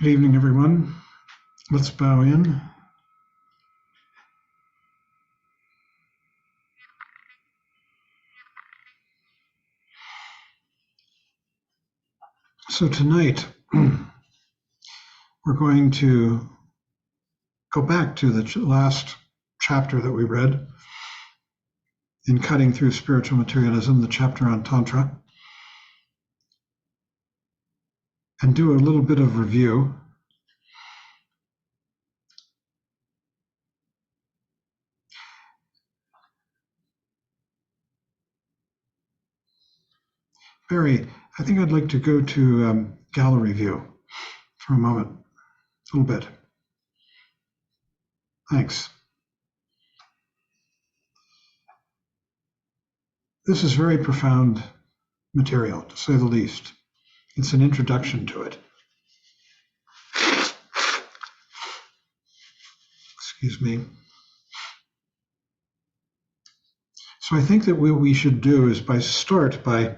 Good evening, everyone. Let's bow in. So tonight, we're going to go back to the last chapter that we read in Cutting Through Spiritual Materialism, the chapter on Tantra, and do a little bit of review. Barry, I think I'd like to go to gallery view for a moment, a little bit. Thanks. This is very profound material, to say the least. It's an introduction to it. Excuse me. So I think that what we should do is start by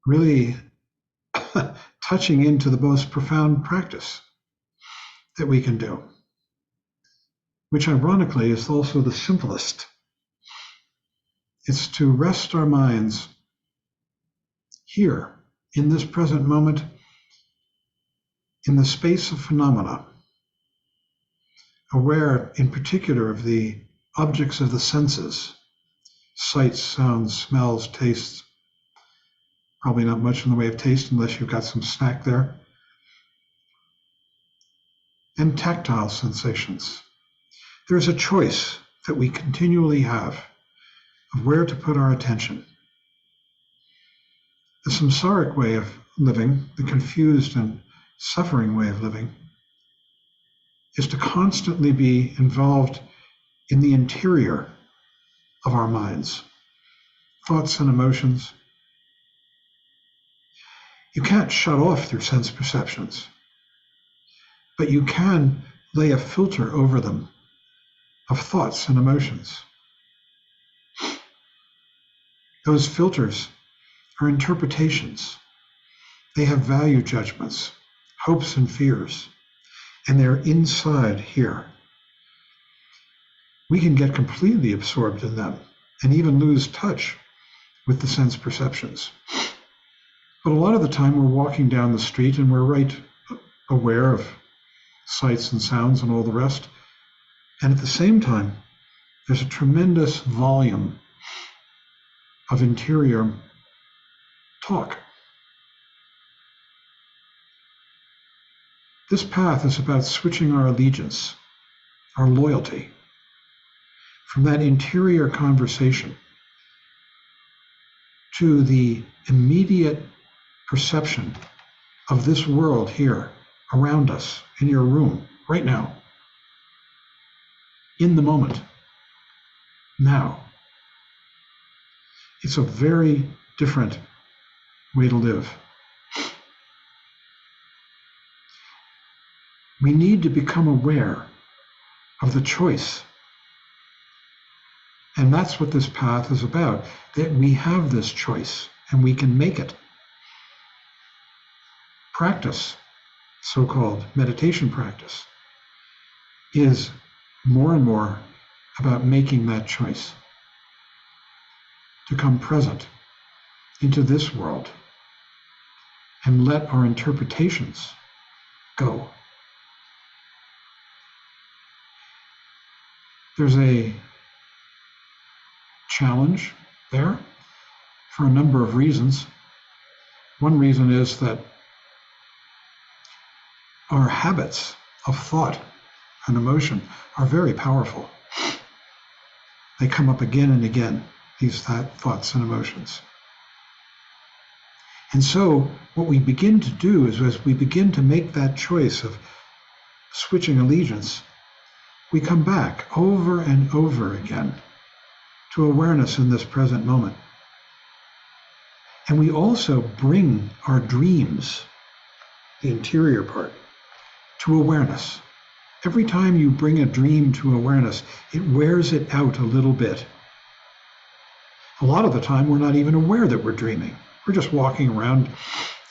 really touching into the most profound practice that we can do, which ironically is also the simplest. It's to rest our minds here in this present moment, in the space of phenomena, aware in particular of the objects of the senses, sights, sounds, smells, tastes. Probably not much in the way of taste unless you've got some snack there. And tactile sensations. There's a choice that we continually have of where to put our attention. The samsaric way of living, the confused and suffering way of living, is to constantly be involved in the interior of our minds, thoughts and emotions. You can't shut off through sense perceptions, but you can lay a filter over them of thoughts and emotions. Those filters are interpretations. They have value judgments, hopes and fears, and they're inside here. We can get completely absorbed in them and even lose touch with the sense perceptions. But a lot of the time we're walking down the street and we're right aware of sights and sounds and all the rest. And at the same time, there's a tremendous volume of interior talk. This path is about switching our allegiance, our loyalty, from that interior conversation to the immediate perception of this world here around us in your room right now, in the moment, now. It's a very different way to live. We need to become aware of the choice. And that's what this path is about, that we have this choice and we can make it. Practice, so-called meditation practice, is more and more about making that choice to come present into this world and let our interpretations go. There's a challenge there for a number of reasons. One reason is that our habits of thought and emotion are very powerful. They come up again and again, these thoughts and emotions. And so what we begin to do is, as we begin to make that choice of switching allegiance, we come back over and over again to awareness in this present moment. And we also bring our dreams, the interior part, to awareness. Every time you bring a dream to awareness, it wears it out a little bit. A lot of the time, we're not even aware that we're dreaming. We're just walking around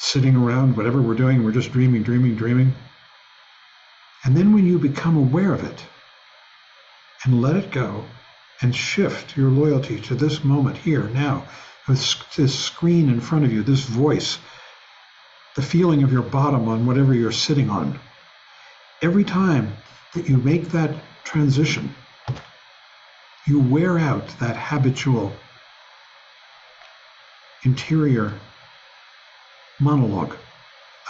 sitting around, whatever we're doing, we're just dreaming, dreaming, dreaming. And then when you become aware of it and let it go and shift your loyalty to this moment here, now, this screen in front of you, this voice, the feeling of your bottom on whatever you're sitting on, every time that you make that transition, you wear out that habitual interior monologue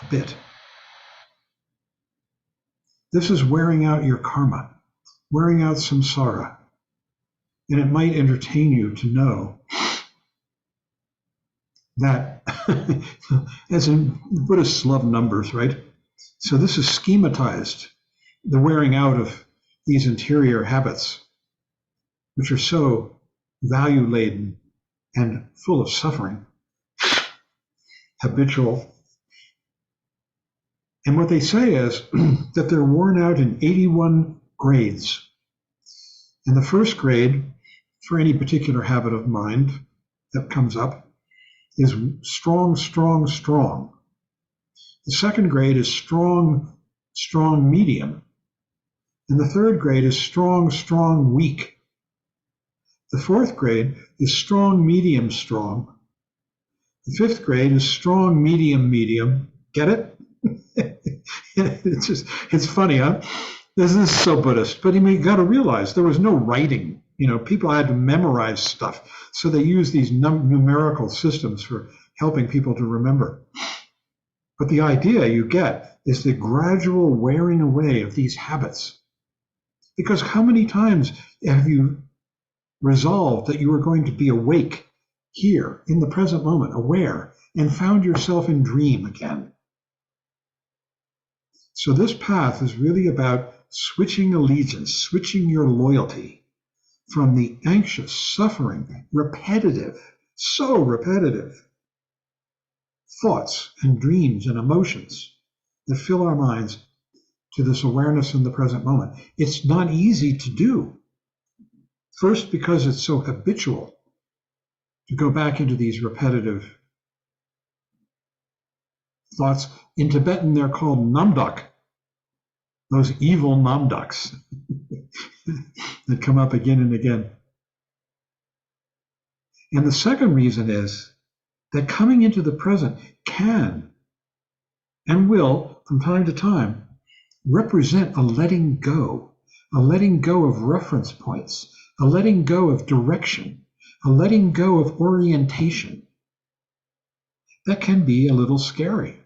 a bit. This is wearing out your karma, wearing out samsara. And it might entertain you to know that, as in Buddhists love numbers, right? So this is schematized, the wearing out of these interior habits, which are so value laden and full of suffering, habitual. And what they say is that they're worn out in 81 grades. And the first grade, for any particular habit of mind that comes up, is strong, strong, strong. The second grade is strong, strong, medium. And the third grade is strong, strong, weak. The fourth grade is strong, medium, strong. The fifth grade is strong, medium, medium. Get it? It's funny, huh? This is so Buddhist, but you got to realize there was no writing. People had to memorize stuff. So they use these numerical systems for helping people to remember. But the idea you get is the gradual wearing away of these habits. Because how many times have you resolved that you were going to be awake here in the present moment, aware, and found yourself in dream again? So this path is really about switching allegiance, switching your loyalty from the anxious, suffering, repetitive, so repetitive thoughts and dreams and emotions that fill our minds to this awareness in the present moment. It's not easy to do. First, because it's so habitual to go back into these repetitive thoughts. In Tibetan, they're called namdak, those evil namdaks that come up again and again. And the second reason is that coming into the present can and will, from time to time, represent a letting go of reference points, a letting go of direction, a letting go of orientation. That can be a little scary,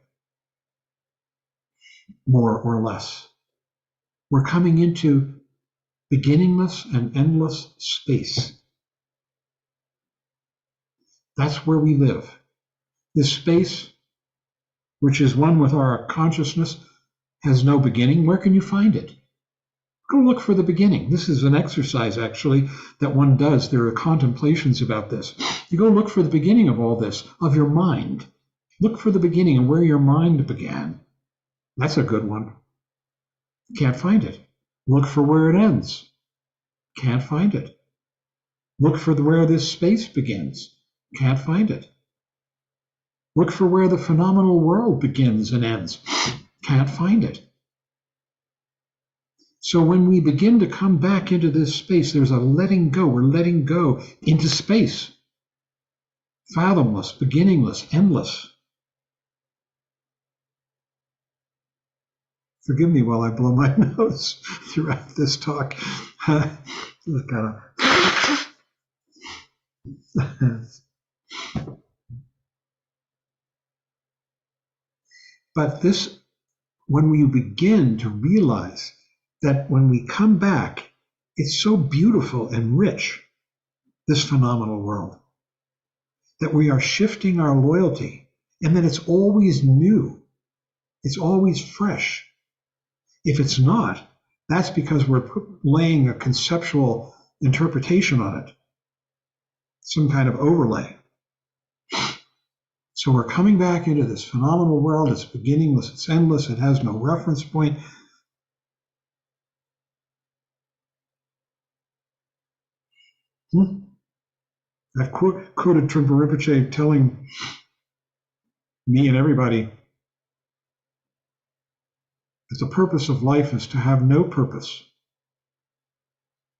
more or less. We're coming into beginningless and endless space. That's where we live. This space, which is one with our consciousness, has no beginning. Where can you find it? Go look for the beginning. This is an exercise, actually, that one does. There are contemplations about this. You go look for the beginning of all this, of your mind. Look for the beginning and where your mind began. That's a good one. Can't find it. Look for where it ends. Can't find it. Look for where this space begins. Can't find it. Look for where the phenomenal world begins and ends. Can't find it. So when we begin to come back into this space, there's a letting go. We're letting go into space. Fathomless, beginningless, endless. Forgive me while I blow my nose throughout this talk. But this, when we begin to realize that when we come back, it's so beautiful and rich, this phenomenal world, that we are shifting our loyalty, and that it's always new. It's always fresh. If it's not, that's because we're laying a conceptual interpretation on it, some kind of overlay. So we're coming back into this phenomenal world. It's beginningless, it's endless, it has no reference point. I've quoted Trungpa Rinpoche telling me and everybody, that the purpose of life is to have no purpose.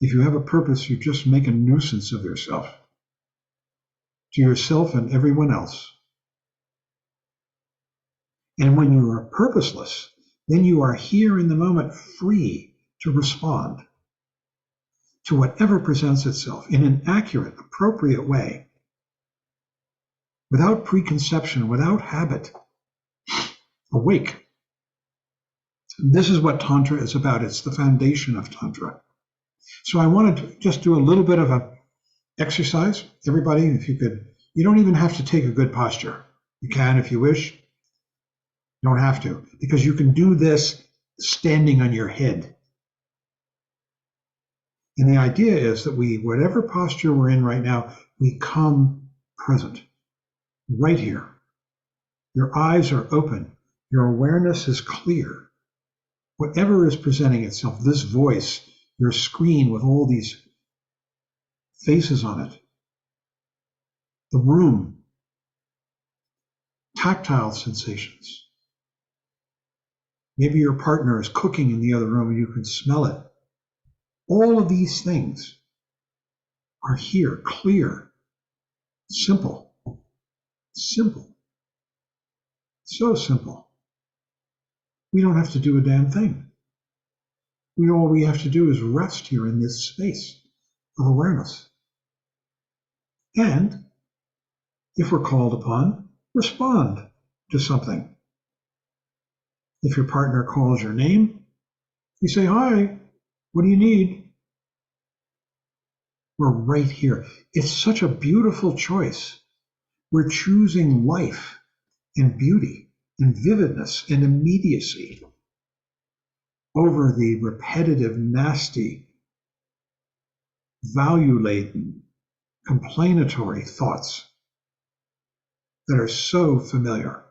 If you have a purpose, you just make a nuisance of yourself, to yourself and everyone else. And when you are purposeless, then you are here in the moment, free to respond to whatever presents itself in an accurate, appropriate way, without preconception, without habit, awake. This is what Tantra is about. It's the foundation of Tantra. So I wanted to just do a little bit of an exercise. Everybody, if you could, you don't even have to take a good posture. You can if you wish. You don't have to, because you can do this standing on your head. And the idea is that we, whatever posture we're in right now, we come present, right here. Your eyes are open. Your awareness is clear. Whatever is presenting itself, this voice, your screen with all these faces on it, the room, tactile sensations. Maybe your partner is cooking in the other room and you can smell it. All of these things are here, clear, simple, simple, so simple. We don't have to do a damn thing. All we have to do is rest here in this space of awareness. And if we're called upon, respond to something. If your partner calls your name, you say, "Hi, what do you need?" We're right here. It's such a beautiful choice. We're choosing life and beauty and vividness and immediacy over the repetitive, nasty, value-laden, complainatory thoughts that are so familiar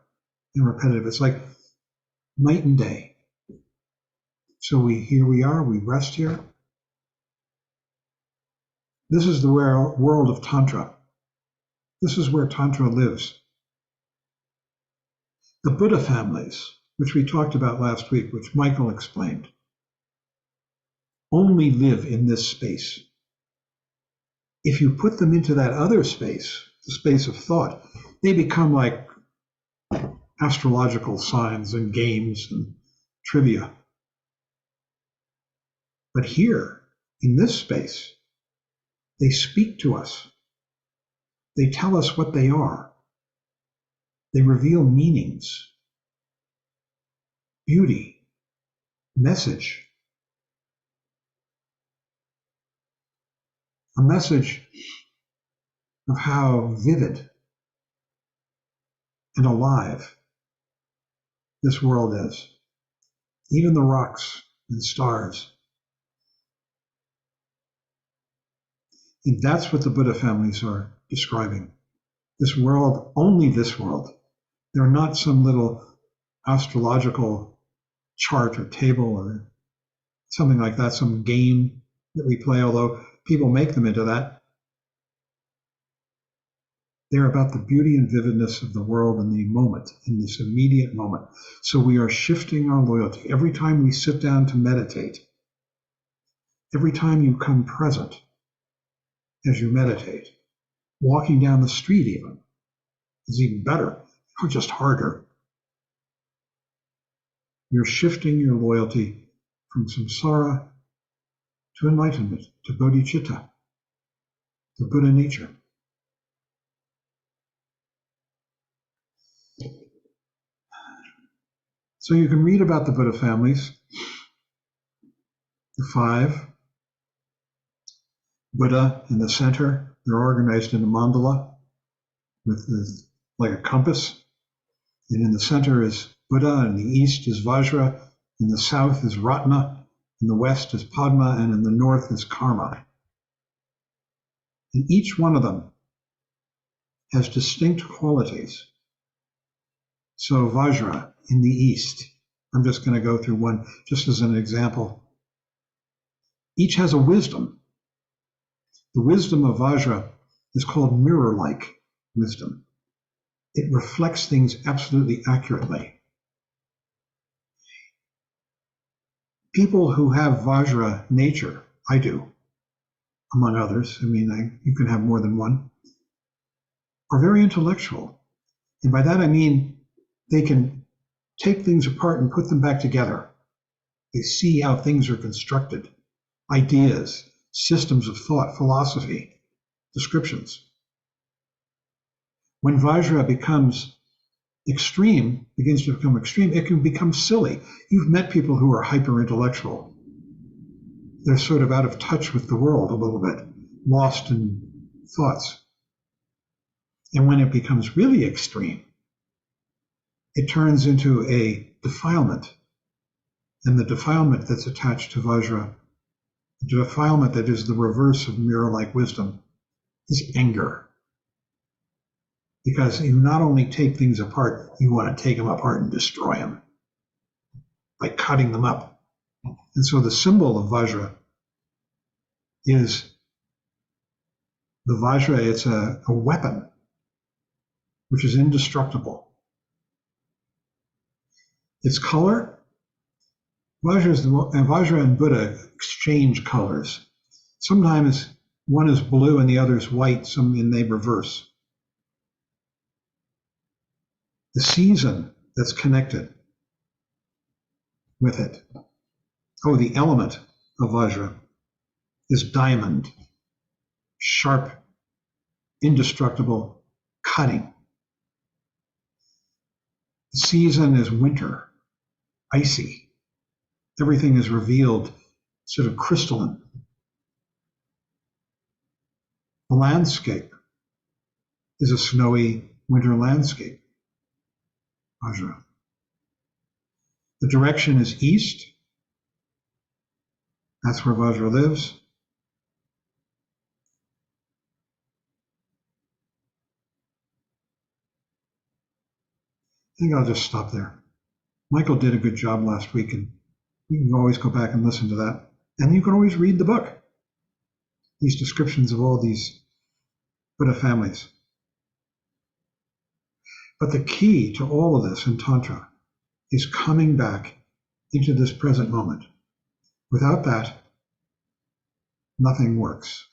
and repetitive. It's like night and day. So here we are, we rest here. This is the world of Tantra. This is where Tantra lives. The Buddha families, which we talked about last week, which Michael explained, only live in this space. If you put them into that other space, the space of thought, they become like astrological signs and games and trivia. But here, in this space, they speak to us. They tell us what they are. They reveal meanings, beauty, message. A message of how vivid and alive this world is. Even the rocks and stars. And that's what the Buddha families are describing. This world, only this world. They're not some little astrological chart or table or something like that, some game that we play, although people make them into that. They're about the beauty and vividness of the world in the moment, in this immediate moment. So we are shifting our loyalty. Every time we sit down to meditate, every time you come present as you meditate, walking down the street even is even better, or just harder. You're shifting your loyalty from samsara to enlightenment, to bodhicitta, to Buddha nature. So you can read about the Buddha families, the five. Buddha in the center, they're organized in a mandala with like a compass. And in the center is Buddha, in the east is Vajra, in the south is Ratna, in the west is Padma, and in the north is Karma. And each one of them has distinct qualities. So Vajra in the east, I'm just going to go through one just as an example. Each has a wisdom. The wisdom of Vajra is called mirror-like wisdom. it reflects things absolutely accurately. People who have Vajra nature, I do, among others, you can have more than one, are very intellectual. And by that I mean they can take things apart and put them back together. They see how things are constructed, ideas, systems of thought, philosophy, descriptions. When Vajra begins to become extreme, it can become silly. You've met people who are hyper-intellectual. They're sort of out of touch with the world a little bit, lost in thoughts. And when it becomes really extreme, it turns into a defilement. And the defilement that's attached to Vajra, the defilement that is the reverse of mirror-like wisdom, is anger. Because you not only take things apart, you want to take them apart and destroy them by cutting them up. And so the symbol of Vajra is the Vajra. It's a weapon which is indestructible. Its color, Vajra and Buddha exchange colors. Sometimes one is blue and the other is white, and they reverse. The season that's connected with it, the element of Vajra is diamond, sharp, indestructible, cutting. The season is winter, icy. Everything is revealed, sort of crystalline. The landscape is a snowy winter landscape. Vajra. The direction is east. That's where Vajra lives. I think I'll just stop there. Michael did a good job last week, and you can always go back and listen to that. And you can always read the book, these descriptions of all these Buddha families. But the key to all of this in Tantra is coming back into this present moment. Without that, nothing works.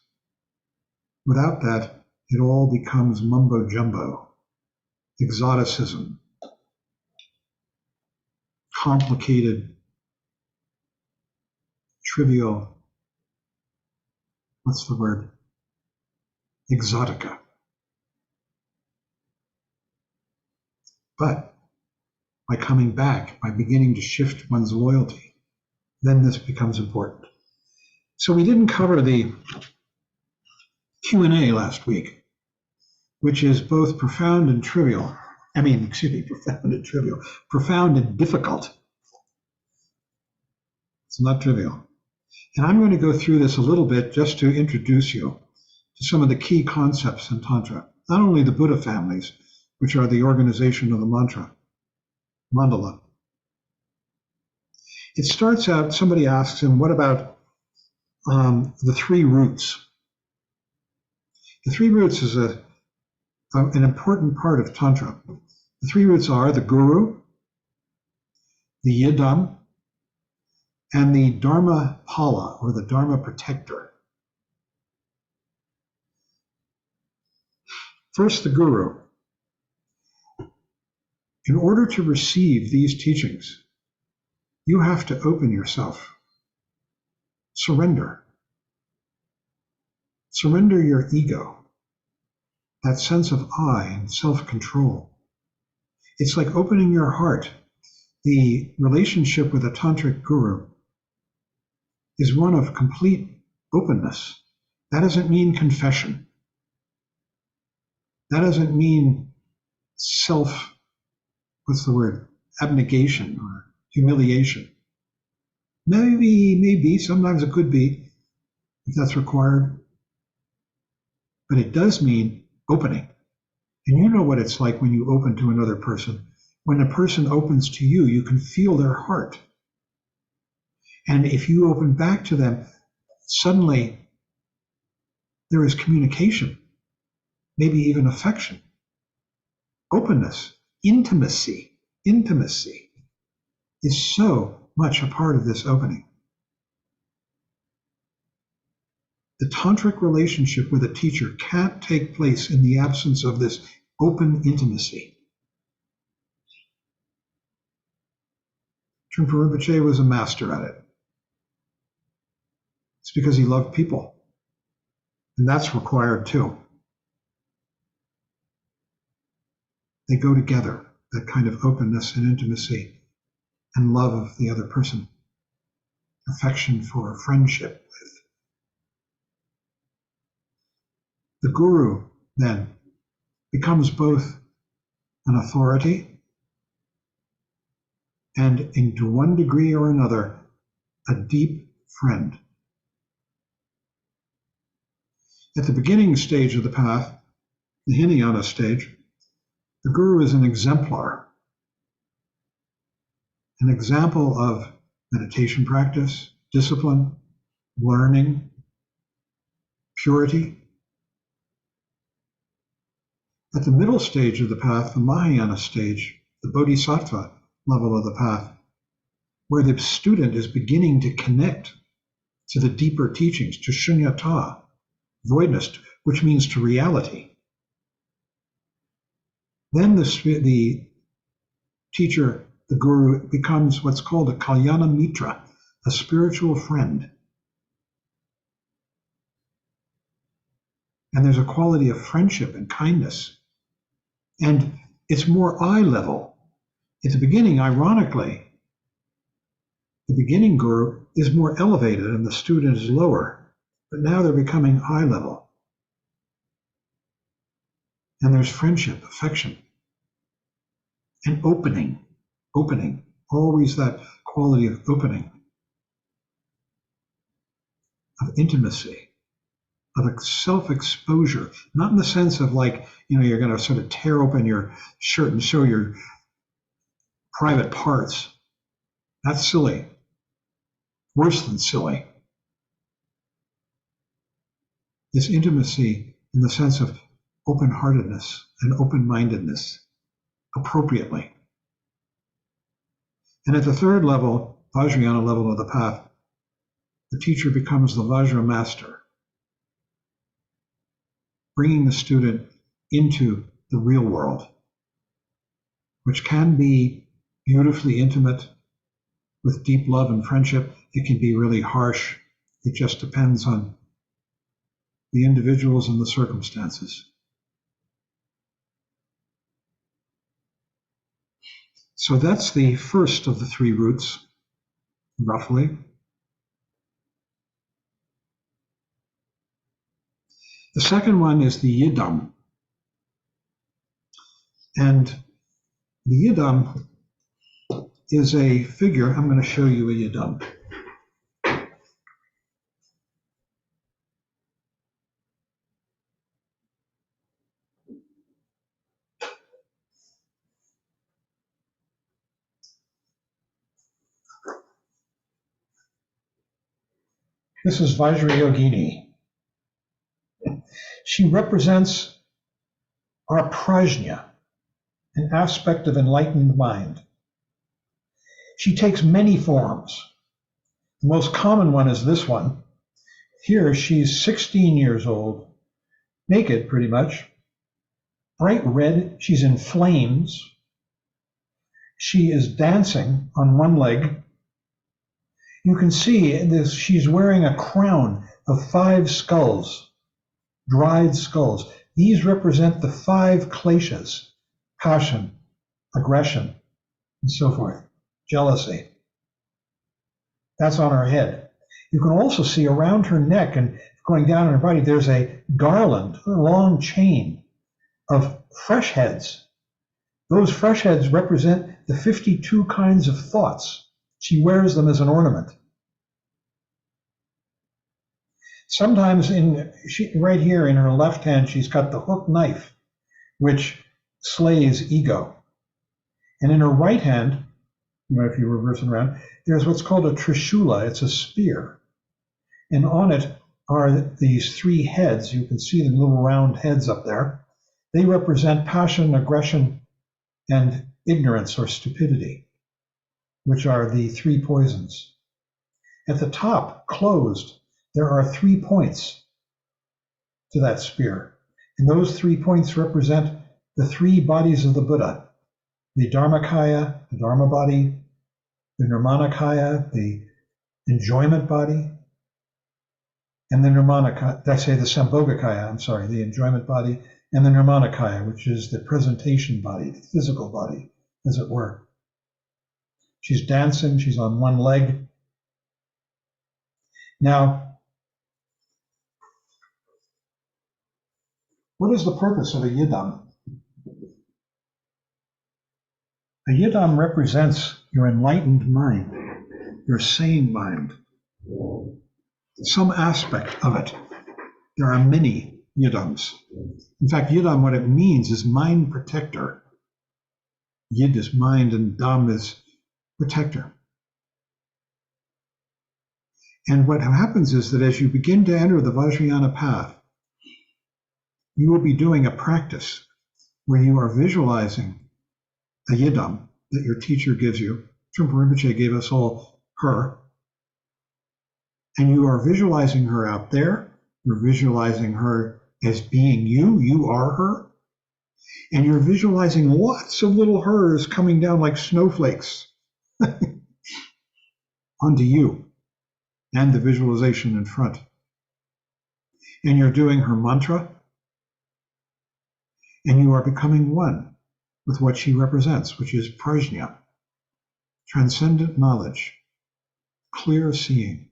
Without that, it all becomes mumbo jumbo, exoticism, complicated, trivial, exotica. But by coming back, by beginning to shift one's loyalty, then this becomes important. So we didn't cover the Q&A last week, which is both profound and trivial. Profound and trivial. Profound and difficult. It's not trivial. And I'm going to go through this a little bit just to introduce you to some of the key concepts in Tantra. Not only the Buddha families, which are the organization of the mandala. It starts out, somebody asks him, what about the three roots? The three roots is an important part of Tantra. The three roots are the guru, the yidam, and the dharma pala, or the dharma protector. First, the guru. In order to receive these teachings, you have to open yourself. Surrender. Surrender your ego, that sense of I and self-control. It's like opening your heart. The relationship with a tantric guru is one of complete openness. That doesn't mean confession. That doesn't mean abnegation or humiliation. Maybe, sometimes it could be, if that's required. But it does mean opening. And you know what it's like when you open to another person. When a person opens to you, you can feel their heart. And if you open back to them, suddenly there is communication, maybe even affection. openness, intimacy is so much a part of this opening. The tantric relationship with a teacher can't take place in the absence of this open intimacy. Trungpa Rinpoche was a master at it. It's because he loved people. And that's required too. They go together, that kind of openness and intimacy and love of the other person, affection for, friendship with. The guru then becomes both an authority and, to one degree or another, a deep friend. At the beginning stage of the path, the Hinayana stage, the guru is an exemplar, an example of meditation practice, discipline, learning, purity. At the middle stage of the path, the Mahayana stage, the Bodhisattva level of the path, where the student is beginning to connect to the deeper teachings, to shunyata, voidness, which means to reality. Then the teacher, the guru, becomes what's called a kalyana mitra, a spiritual friend. And there's a quality of friendship and kindness. And it's more eye level. At the beginning, ironically, the beginning guru is more elevated and the student is lower. But now they're becoming eye level. And there's friendship, affection, and opening, always that quality of opening, of intimacy, of self-exposure, not in the sense of like, you're going to sort of tear open your shirt and show your private parts. That's silly. Worse than silly. This intimacy in the sense of open-heartedness and open-mindedness, appropriately. And at the third level, Vajrayana level of the path, the teacher becomes the Vajra master, bringing the student into the real world, which can be beautifully intimate with deep love and friendship. It can be really harsh. It just depends on the individuals and the circumstances. So that's the first of the three routes, roughly. The second one is the Yidam. And the Yidam is a figure. I'm going to show you a Yidam. This is Vajrayogini. She represents our prajna, an aspect of enlightened mind. She takes many forms. The most common one is this one. Here she's 16 years old, naked pretty much, bright red, she's in flames. She is dancing on one leg. You can see this, she's wearing a crown of 5 skulls, dried skulls. These represent the 5 kleshas: passion, aggression, and so forth, jealousy. That's on her head. You can also see around her neck and going down her body, there's a garland, a long chain of fresh heads. Those fresh heads represent the 52 kinds of thoughts. She wears them as an ornament. Sometimes right here in her left hand, she's got the hook knife, which slays ego. And in her right hand, if you reverse it around, there's what's called a trishula. It's a spear. And on it are these 3 heads. You can see the little round heads up there. They represent passion, aggression, and ignorance or stupidity, which are the three poisons. At the top, closed, there are 3 points to that spear. And those 3 points represent the 3 bodies of the Buddha: the Dharmakaya, the Dharma body, the Nirmanakaya, the enjoyment body, and the Nirmanakaya, did I say the Sambhogakaya? I'm sorry, the enjoyment body, and the Nirmanakaya, which is the presentation body, the physical body, as it were. She's dancing, she's on one leg. Now, what is the purpose of a yidam? A yidam represents your enlightened mind, your sane mind, some aspect of it. There are many yidams. In fact, yidam, what it means is mind protector. Yid is mind and dam is protector. And what happens is that as you begin to enter the Vajrayana path, you will be doing a practice where you are visualizing a yidam that your teacher gives you. Trungpa Rinpoche gave us all her. And you are visualizing her out there. You're visualizing her as being you. You are her. And you're visualizing lots of little hers coming down like snowflakes onto you and the visualization in front. And you're doing her mantra. And you are becoming one with what she represents, which is prajna, transcendent knowledge, clear seeing.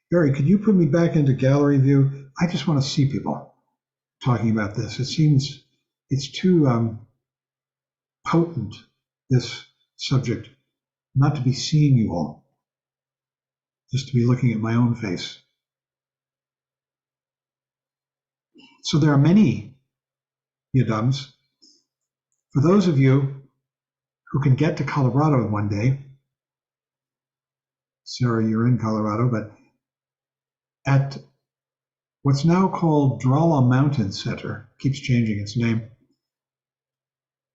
Barry, could you put me back into gallery view? I just want to see people talking about this. It seems it's too potent, this subject, not to be seeing you all, just to be looking at my own face. So there are many yidams. For those of you who can get to Colorado one day, Sarah, you're in Colorado, but at what's now called Drala Mountain Center, keeps changing its name,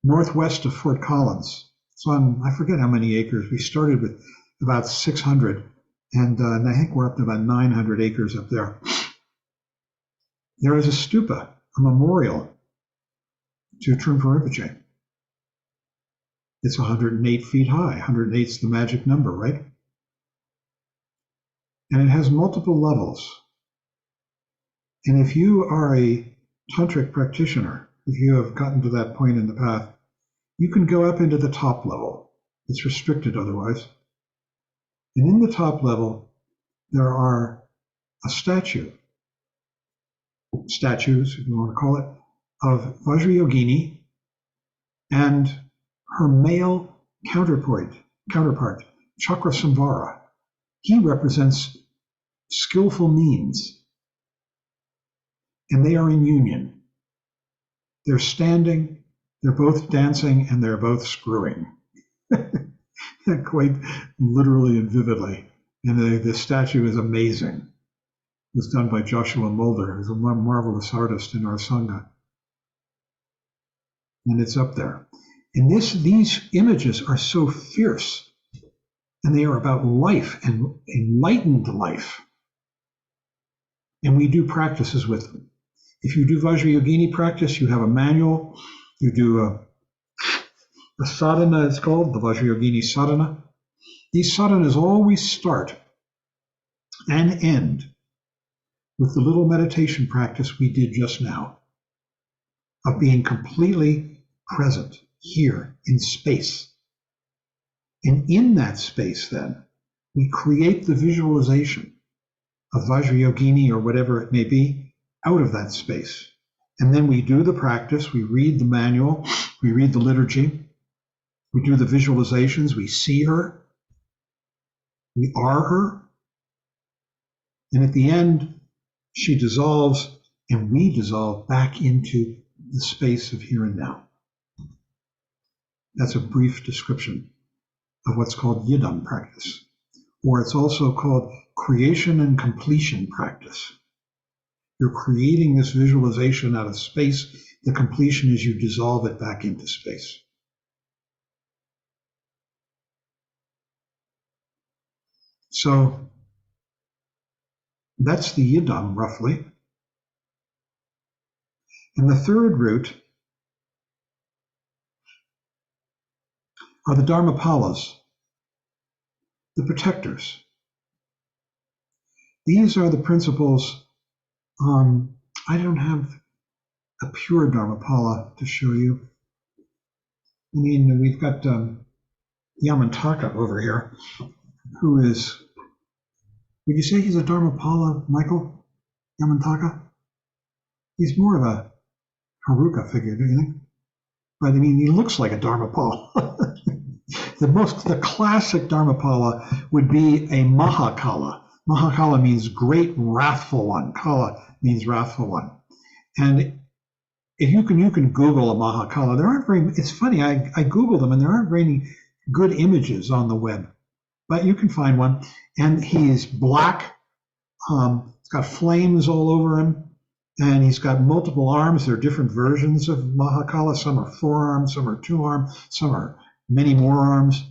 northwest of Fort Collins. It's on, I forget how many acres. We started with about 600, and I think we're up to about 900 acres up there. There is a stupa, a memorial to Trungpa Rinpoche. It's 108 feet high. 108 is the magic number, right? And it has multiple levels. And if you are a tantric practitioner, if you have gotten to that point in the path, you can go up into the top level. It's restricted otherwise. And in the top level, there are a statues, if you want to call it, of Vajrayogini and her male counterpart, Chakrasamvara. He represents skillful means, and they are in union. They're standing, they're both dancing, and they're both screwing. Quite literally and vividly. And the statue is amazing. It was done by Joshua Mulder, who's a marvelous artist in our Sangha. And it's up there. And these images are so fierce, and they are about life and enlightened life. And we do practices with them. If you do Vajrayogini practice, you have a manual. You do a sadhana, it's called, the Vajrayogini sadhana. These sadhanas always start and end with the little meditation practice we did just now of being completely present here in space. And in that space, then, we create the visualization of Vajrayogini or whatever it may be out of that space. And then we do the practice, we read the manual, we read the liturgy, we do the visualizations, we see her, we are her, and at the end, she dissolves and we dissolve back into the space of here and now. That's a brief description of what's called yidam practice, or it's also called creation and completion practice. You're creating this visualization out of space The completion is you dissolve it back into space. So that's the yidam, roughly. And the third root are the dharmapalas, the protectors. These are the principles. I don't have a pure dharmapala to show you. I mean, we've got Yamantaka over here, who is, would you say he's a dharmapala, Michael? Yamantaka? He's more of a Haruka figure, do you think? But I mean, he looks like a dharmapala. The classic dharmapala would be a mahakala. Mahakala means great wrathful one. Kala means wrathful one. And if you can Google a mahakala, there aren't very, it's funny, I Googled them and there aren't very good images on the web, but you can find one. And he's black, he's got flames all over him, and he's got multiple arms. There are different versions of mahakala. Some are 4 arms, some are 2 arms, some are many more arms.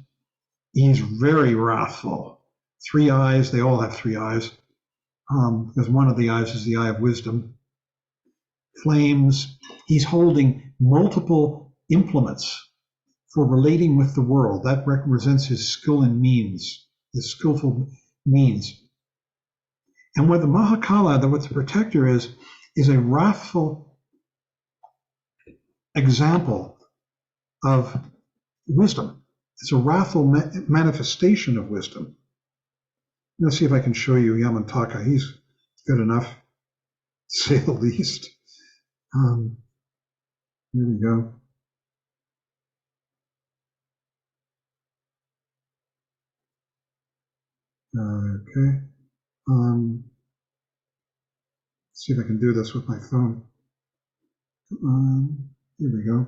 He's very wrathful. 3 eyes, they all have 3 eyes, because one of the eyes is the eye of wisdom. Flames. He's holding multiple implements for relating with the world. That represents his skill and means, his skillful means. And what the mahakala, what the protector is a wrathful example of wisdom. It's a wrathful manifestation of wisdom. Let's see if I can show you Yamantaka. He's good enough, to say the least. Here we go. Okay. Let's see if I can do this with my phone. Here we go.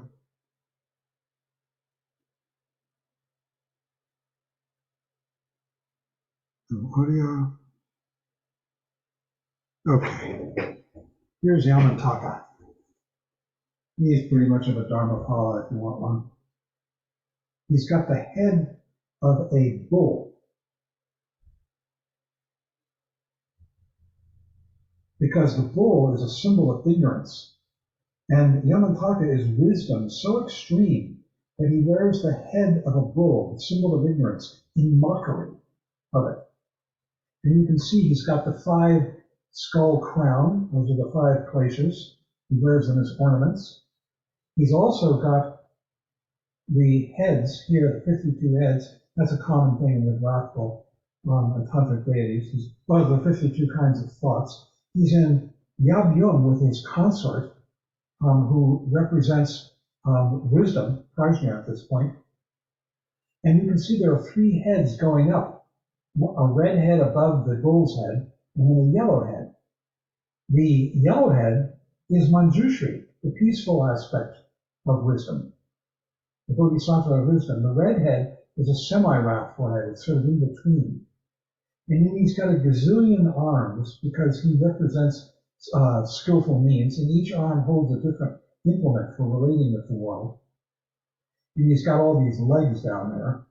Audio. Okay. Here's Yamantaka. He's pretty much of a dharmapala if you want one. He's got the head of a bull, because the bull is a symbol of ignorance. And Yamantaka is wisdom so extreme that he wears the head of a bull, the symbol of ignorance, in mockery of it. And you can see he's got the 5 skull crown. Those are the 5 kleshas. He wears them as ornaments. He's also got the heads here, the 52 heads. That's a common thing with wrathful tantric deities. He's one of the 52 kinds of thoughts. He's in Yab-yum with his consort, who represents wisdom, Prajna at this point. And you can see there are 3 heads going up, a red head above the bull's head, and then a yellow head. The yellow head is Manjushri, the peaceful aspect of wisdom, the Bodhisattva of wisdom. The red head is a semi-wrathful head, it's sort of in between. And then he's got a gazillion arms because he represents skillful means, and each arm holds a different implement for relating with the world. And he's got all these legs down there.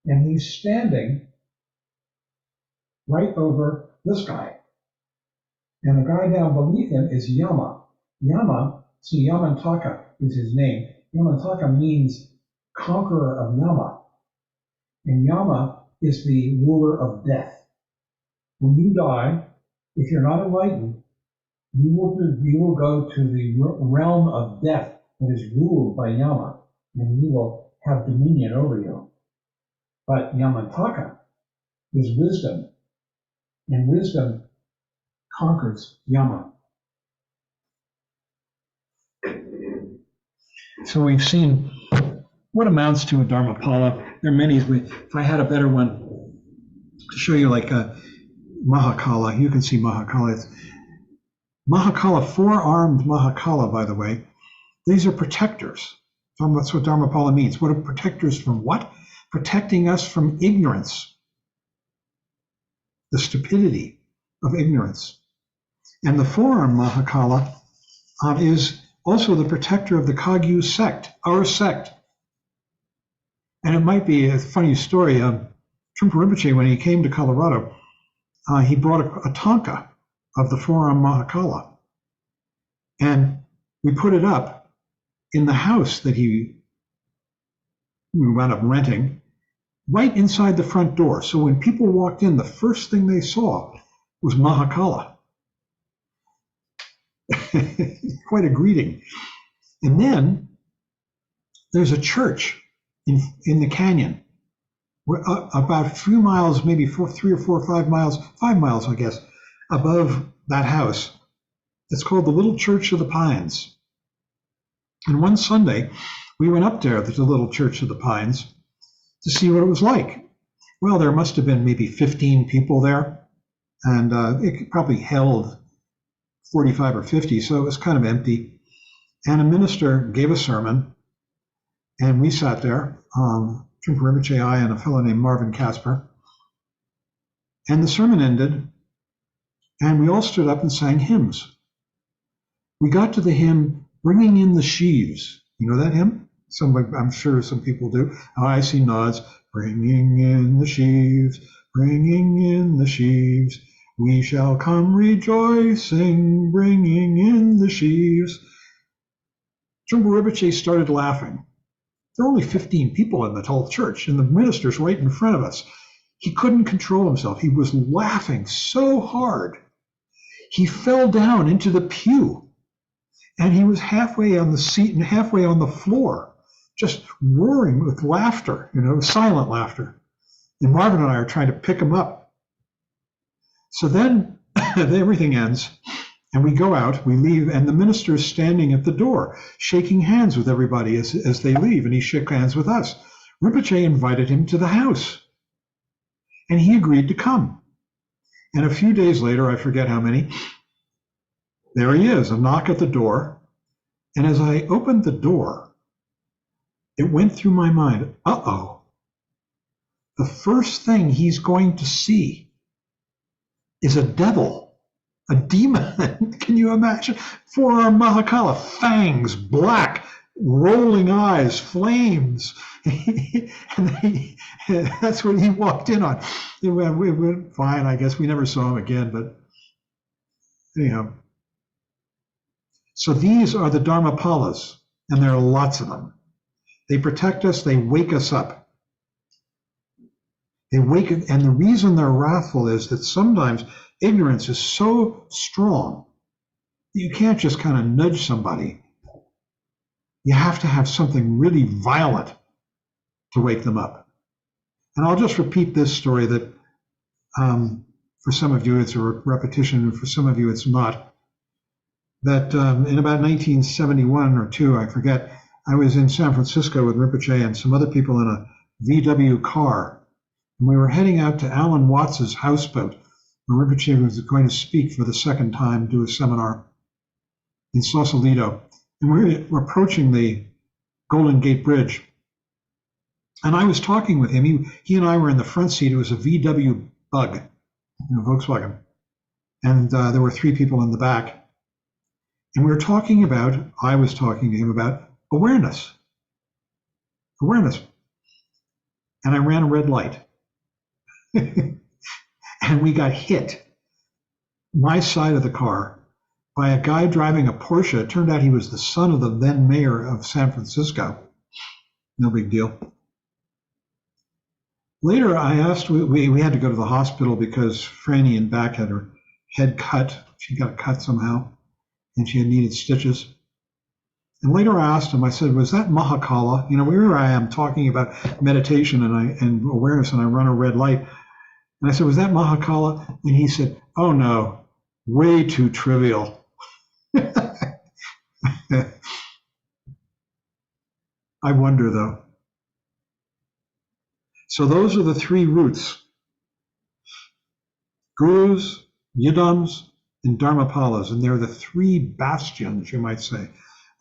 And he's standing right over this guy. And the guy down beneath him is Yama. Yama, see, Yamantaka is his name. Yamantaka means conqueror of Yama. And Yama is the ruler of death. When you die, if you're not enlightened, you will go to the realm of death that is ruled by Yama, and he will have dominion over you. But Yamantaka is wisdom, and wisdom conquers Yama. So we've seen what amounts to a dharmapala. There are many. If I had a better one to show you, like a mahakala, you can see mahakala. It's mahakala, 4-armed mahakala, by the way. These are protectors. That's what dharmapala means. What are protectors from what? Protecting us from ignorance, the stupidity of ignorance. And the 4-armed mahakala is also the protector of the Kagyu sect, our sect. And it might be a funny story. Trungpa Rinpoche, when he came to Colorado, he brought a tanka of the four-arm Mahakala. And we put it up in the house that we wound up renting, right inside the front door. So when people walked in, the first thing they saw was Mahakala. Quite a greeting. And then there's a church in the canyon, about a few miles, maybe 3 or 4 or 5 miles, 5 miles, I guess, above that house. It's called the Little Church of the Pines. And one Sunday, we went up there to the Little Church of the Pines to see what it was like. Well, there must have been maybe 15 people there, and it probably held 45 or 50, so it was kind of empty. And a minister gave a sermon, and we sat there, Trungpa Rinpoche, I, and a fellow named Marvin Casper. And the sermon ended, and we all stood up and sang hymns. We got to the hymn, Bringing in the Sheaves. You know that hymn? I'm sure some people do. Oh, I see nods. Bringing in the sheaves, bringing in the sheaves. We shall come rejoicing, bringing in the sheaves. Trungpa Rinpoche started laughing. There were only 15 people in the whole church, and the minister's right in front of us. He couldn't control himself. He was laughing so hard. He fell down into the pew, and he was halfway on the seat and halfway on the floor, just roaring with laughter, silent laughter. And Marvin and I are trying to pick him up. So then everything ends, and we go out, we leave, and the minister is standing at the door, shaking hands with everybody as they leave, and he shook hands with us. Rinpoche invited him to the house, and he agreed to come. And a few days later, I forget how many, there he is, a knock at the door. And as I opened the door, it went through my mind, uh-oh, the first thing he's going to see is a devil, a demon. Can you imagine? Four-arm Mahakala, fangs, black, rolling eyes, flames. And that's what he walked in on. It went fine, I guess. We never saw him again, but anyhow. So these are the Dharmapalas, and there are lots of them. They protect us, they wake us up. And the reason they're wrathful is that sometimes ignorance is so strong that you can't just kind of nudge somebody. You have to have something really violent to wake them up. And I'll just repeat this story that for some of you it's a repetition, and for some of you it's not. That in about 1971 or 2, I forget, I was in San Francisco with Rinpoche and some other people in a VW car. And we were heading out to Alan Watts's houseboat, where Rinpoche was going to speak for the second time, do a seminar in Sausalito. And we were approaching the Golden Gate Bridge. And I was talking with him. He and I were in the front seat. It was a VW Bug, Volkswagen. And there were 3 people in the back. And I was talking to him about awareness. Awareness. And I ran a red light. And we got hit, my side of the car, by a guy driving a Porsche. It turned out he was the son of the then mayor of San Francisco. No big deal. Later, I asked, we had to go to the hospital because Franny in back had her head cut. She got cut somehow, and she had needed stitches. And later I asked him, I said, was that Mahakala? Here I am talking about meditation and awareness, and I run a red light. And I said, was that Mahakala? And he said, oh no, way too trivial. I wonder though. So those are the 3 roots: gurus, yidams, and dharmapalas, and they're the 3 bastions, you might say,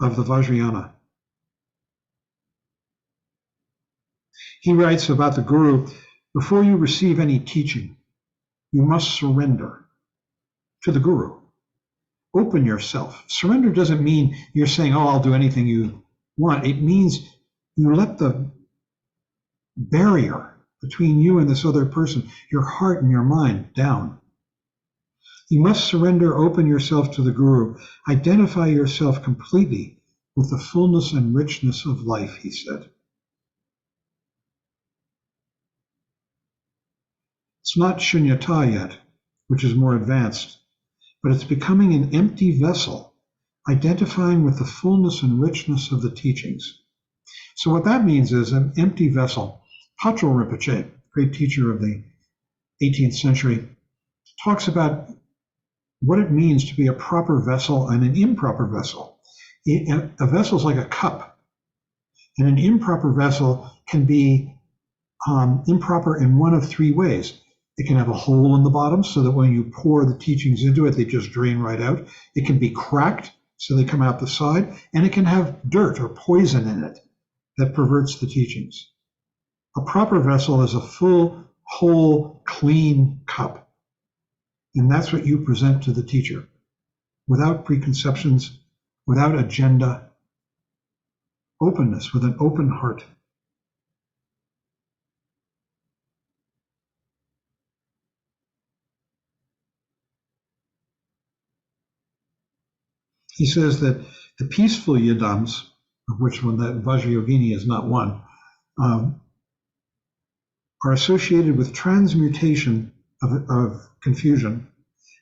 of the Vajrayana. He writes about the guru, before you receive any teaching, you must surrender to the guru. open yourself. Surrender doesn't mean you're saying, oh, I'll do anything you want. It means you let the barrier between you and this other person, your heart and your mind, down. You must surrender, open yourself to the Guru, identify yourself completely with the fullness and richness of life, he said. It's not shunyata yet, which is more advanced, but it's becoming an empty vessel, identifying with the fullness and richness of the teachings. So what that means is an empty vessel. Patrul Rinpoche, great teacher of the 18th century, talks about what it means to be a proper vessel and an improper vessel. A vessel is like a cup, and an improper vessel can be improper in one of three ways. It can have a hole in the bottom so that when you pour the teachings into it, they just drain right out. It can be cracked so they come out the side, and it can have dirt or poison in it that perverts the teachings. A proper vessel is a full, whole, clean cup. And that's what you present to the teacher, without preconceptions, without agenda, openness, with an open heart. He says that the peaceful yidams, of which one that Vajrayogini is not one, are associated with transmutation of confusion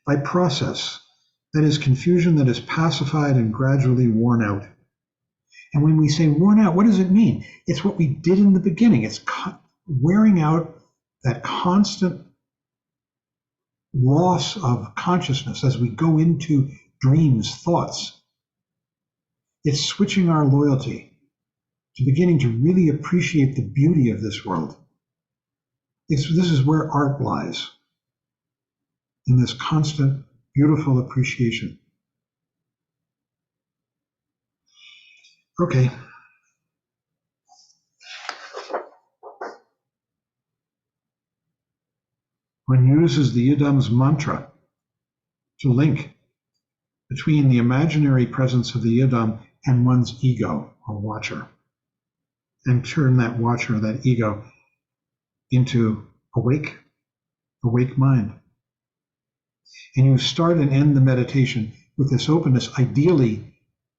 by process. That is confusion that is pacified and gradually worn out. And when we say worn out, what does it mean? It's what we did in the beginning. It's wearing out that constant loss of consciousness as we go into dreams, thoughts. It's switching our loyalty to beginning to really appreciate the beauty of this world. This is where art lies, in this constant, beautiful appreciation. Okay. One uses the Yidam's mantra to link between the imaginary presence of the Yidam and one's ego or watcher, and turn that watcher, that ego, into awake mind. And you start and end the meditation with this openness. Ideally,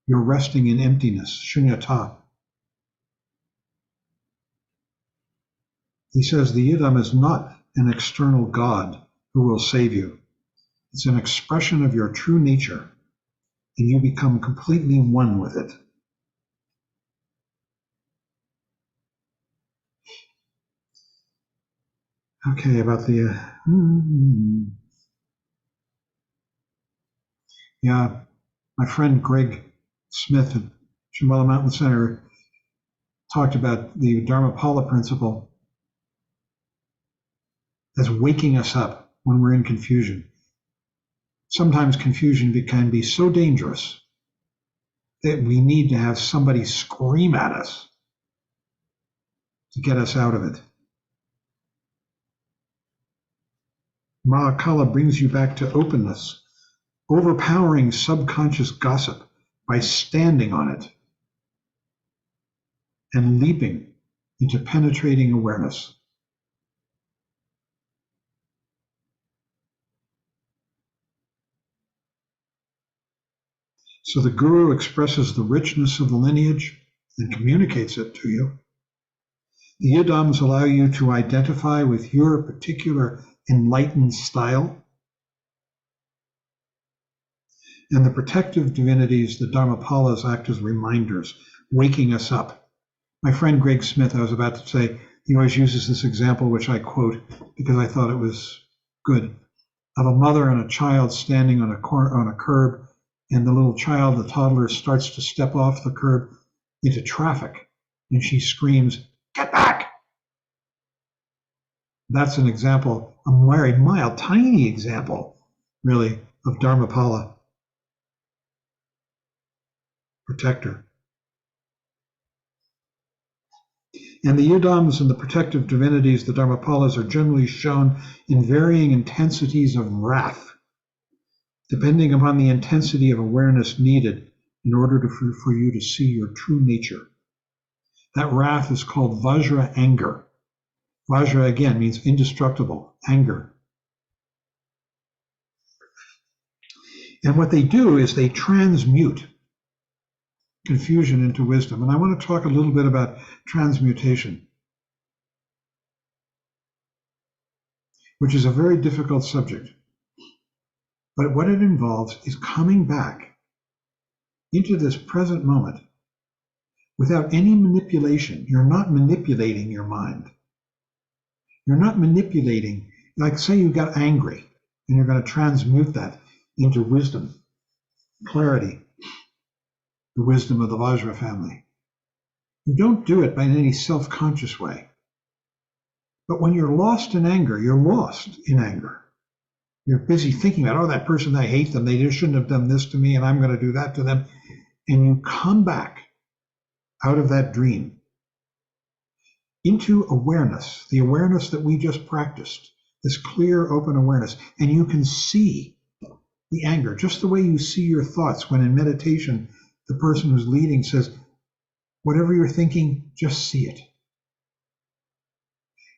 you're resting in emptiness, shunyata. He says the Yidam is not an external God who will save you. It's an expression of your true nature, and you become completely one with it. Okay, about the yeah, my friend Greg Smith at Shambhala Mountain Center talked about the Dharmapala principle as waking us up when we're in confusion. Sometimes confusion can be so dangerous that we need to have somebody scream at us to get us out of it. Mahakala brings you back to openness, overpowering subconscious gossip by standing on it and leaping into penetrating awareness. So the Guru expresses the richness of the lineage and communicates it to you. The Yidams allow you to identify with your particular enlightened style. And the protective divinities, the Dharmapalas, act as reminders, waking us up. My friend Greg Smith, I was about to say, he always uses this example, which I quote because I thought it was good, of a mother and a child standing on a curb, and the little child, the toddler, starts to step off the curb into traffic, and she screams, "Get back!" That's an example, a very mild, tiny example, really, of Dharmapala, protector. And the Yidams and the protective divinities, the Dharmapalas, are generally shown in varying intensities of wrath depending upon the intensity of awareness needed in order for you to see your true nature. That wrath is called Vajra anger. Vajra, again, means indestructible, anger. And what they do is they transmute confusion into wisdom. And I want to talk a little bit about transmutation, which is a very difficult subject. But what it involves is coming back into this present moment without any manipulation. You're not manipulating your mind. You're not manipulating, like say you got angry and you're going to transmute that into wisdom, clarity, the wisdom of the Vajra family. You don't do it by any self-conscious way. But when you're lost in anger, you're lost in anger. You're busy thinking about, oh, that person, I hate them. They just shouldn't have done this to me, and I'm going to do that to them. And you come back out of that dream into awareness, the awareness that we just practiced, this clear, open awareness. And you can see the anger, just the way you see your thoughts when in meditation, the person who's leading says, whatever you're thinking, just see it.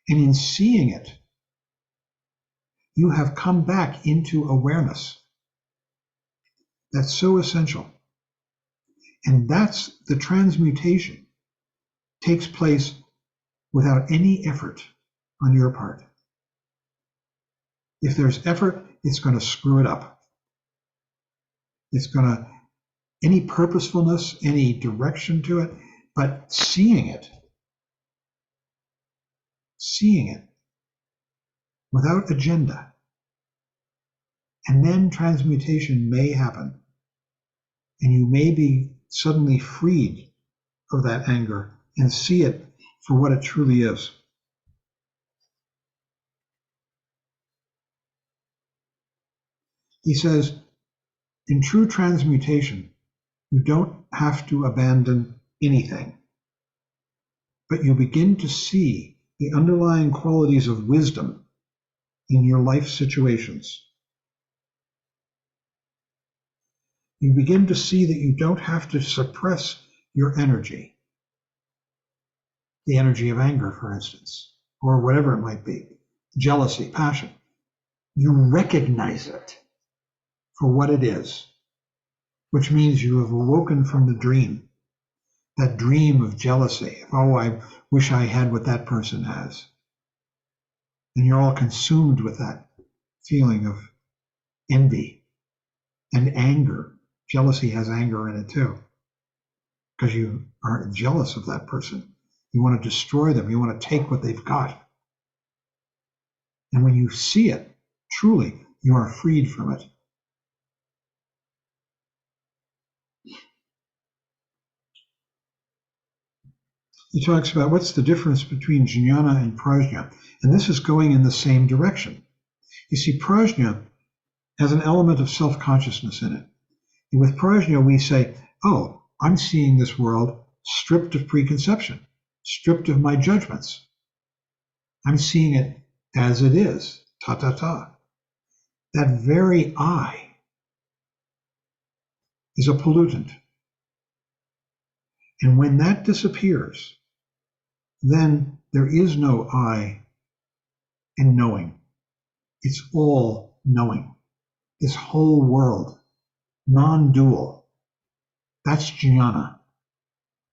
And in seeing it, you have come back into awareness. That's so essential. And that's the transmutation takes place without any effort on your part. If there's effort, it's going to screw it up. It's going to, any purposefulness, any direction to it, but seeing it without agenda. And then transmutation may happen. And you may be suddenly freed of that anger and see it for what it truly is. He says, in true transmutation, you don't have to abandon anything, but you begin to see the underlying qualities of wisdom in your life situations. You begin to see that you don't have to suppress your energy, the energy of anger, for instance, or whatever it might be, jealousy, passion. You recognize it for what it is, which means you have awoken from the dream, that dream of jealousy. Oh, I wish I had what that person has. And you're all consumed with that feeling of envy and anger. Jealousy has anger in it too, because you are jealous of that person. You want to destroy them. You want to take what they've got. And when you see it, truly, you are freed from it. He talks about what's the difference between jnana and prajna. And this is going in the same direction. You see, prajna has an element of self-consciousness in it. And with prajna, we say, oh, I'm seeing this world stripped of preconception, stripped of my judgments. I'm seeing it as it is, ta-ta-ta. That very I is a pollutant. And when that disappears, then there is no I in knowing. It's all knowing. This whole world, non-dual. That's jnana.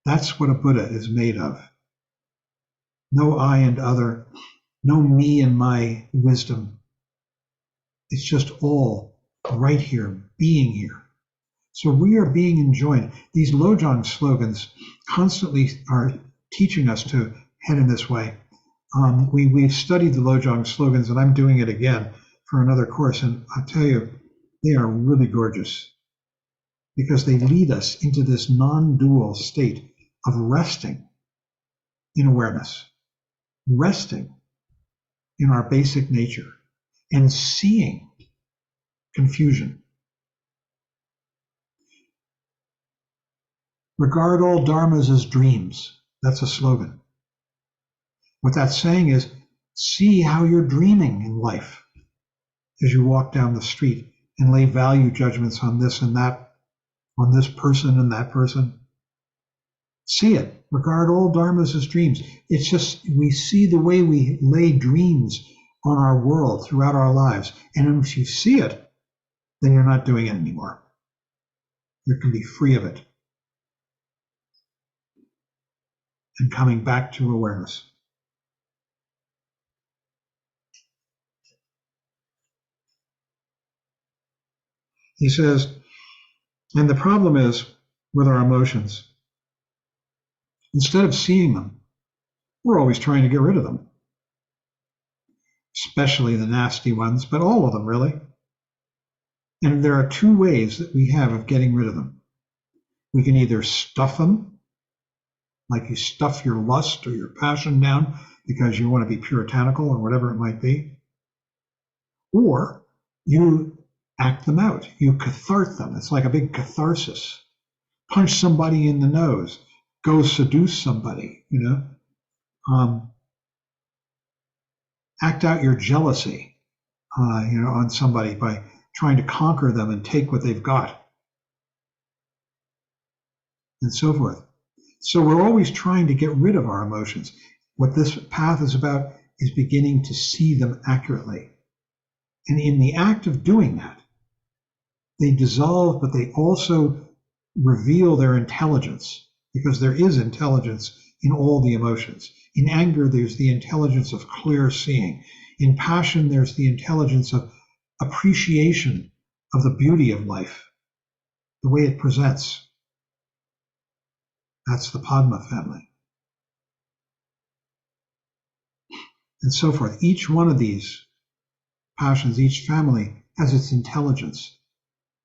That's what a Buddha is made of. No I and other, no me and my wisdom. It's just all right here, being here. So we are being enjoined. These Lojong slogans constantly are teaching us to head in this way. We've studied the Lojong slogans, and I'm doing it again for another course. And I tell you, they are really gorgeous because they lead us into this non-dual state of resting in awareness, resting in our basic nature, and seeing confusion. Regard all dharmas as dreams. That's a slogan. What that's saying is, see how you're dreaming in life as you walk down the street and lay value judgments on this and that, on this person and that person. See it. Regard all dharmas as dreams. It's just we see the way we lay dreams on our world throughout our lives. And if you see it, then you're not doing it anymore. You can be free of it. And coming back to awareness. He says, and the problem is with our emotions, instead of seeing them, we're always trying to get rid of them, especially the nasty ones, but all of them really. And there are two ways that we have of getting rid of them. We can either stuff them, like you stuff your lust or your passion down because you want to be puritanical or whatever it might be, or you act them out. You cathart them. It's like a big catharsis. Punch somebody in the nose. Go seduce somebody, act out your jealousy, on somebody by trying to conquer them and take what they've got, and so forth. So we're always trying to get rid of our emotions. What this path is about is beginning to see them accurately. And in the act of doing that, they dissolve, but they also reveal their intelligence, because there is intelligence in all the emotions. In anger, there's the intelligence of clear seeing. In passion, there's the intelligence of appreciation of the beauty of life, the way it presents. That's the Padma family. And so forth. Each one of these passions, each family has its intelligence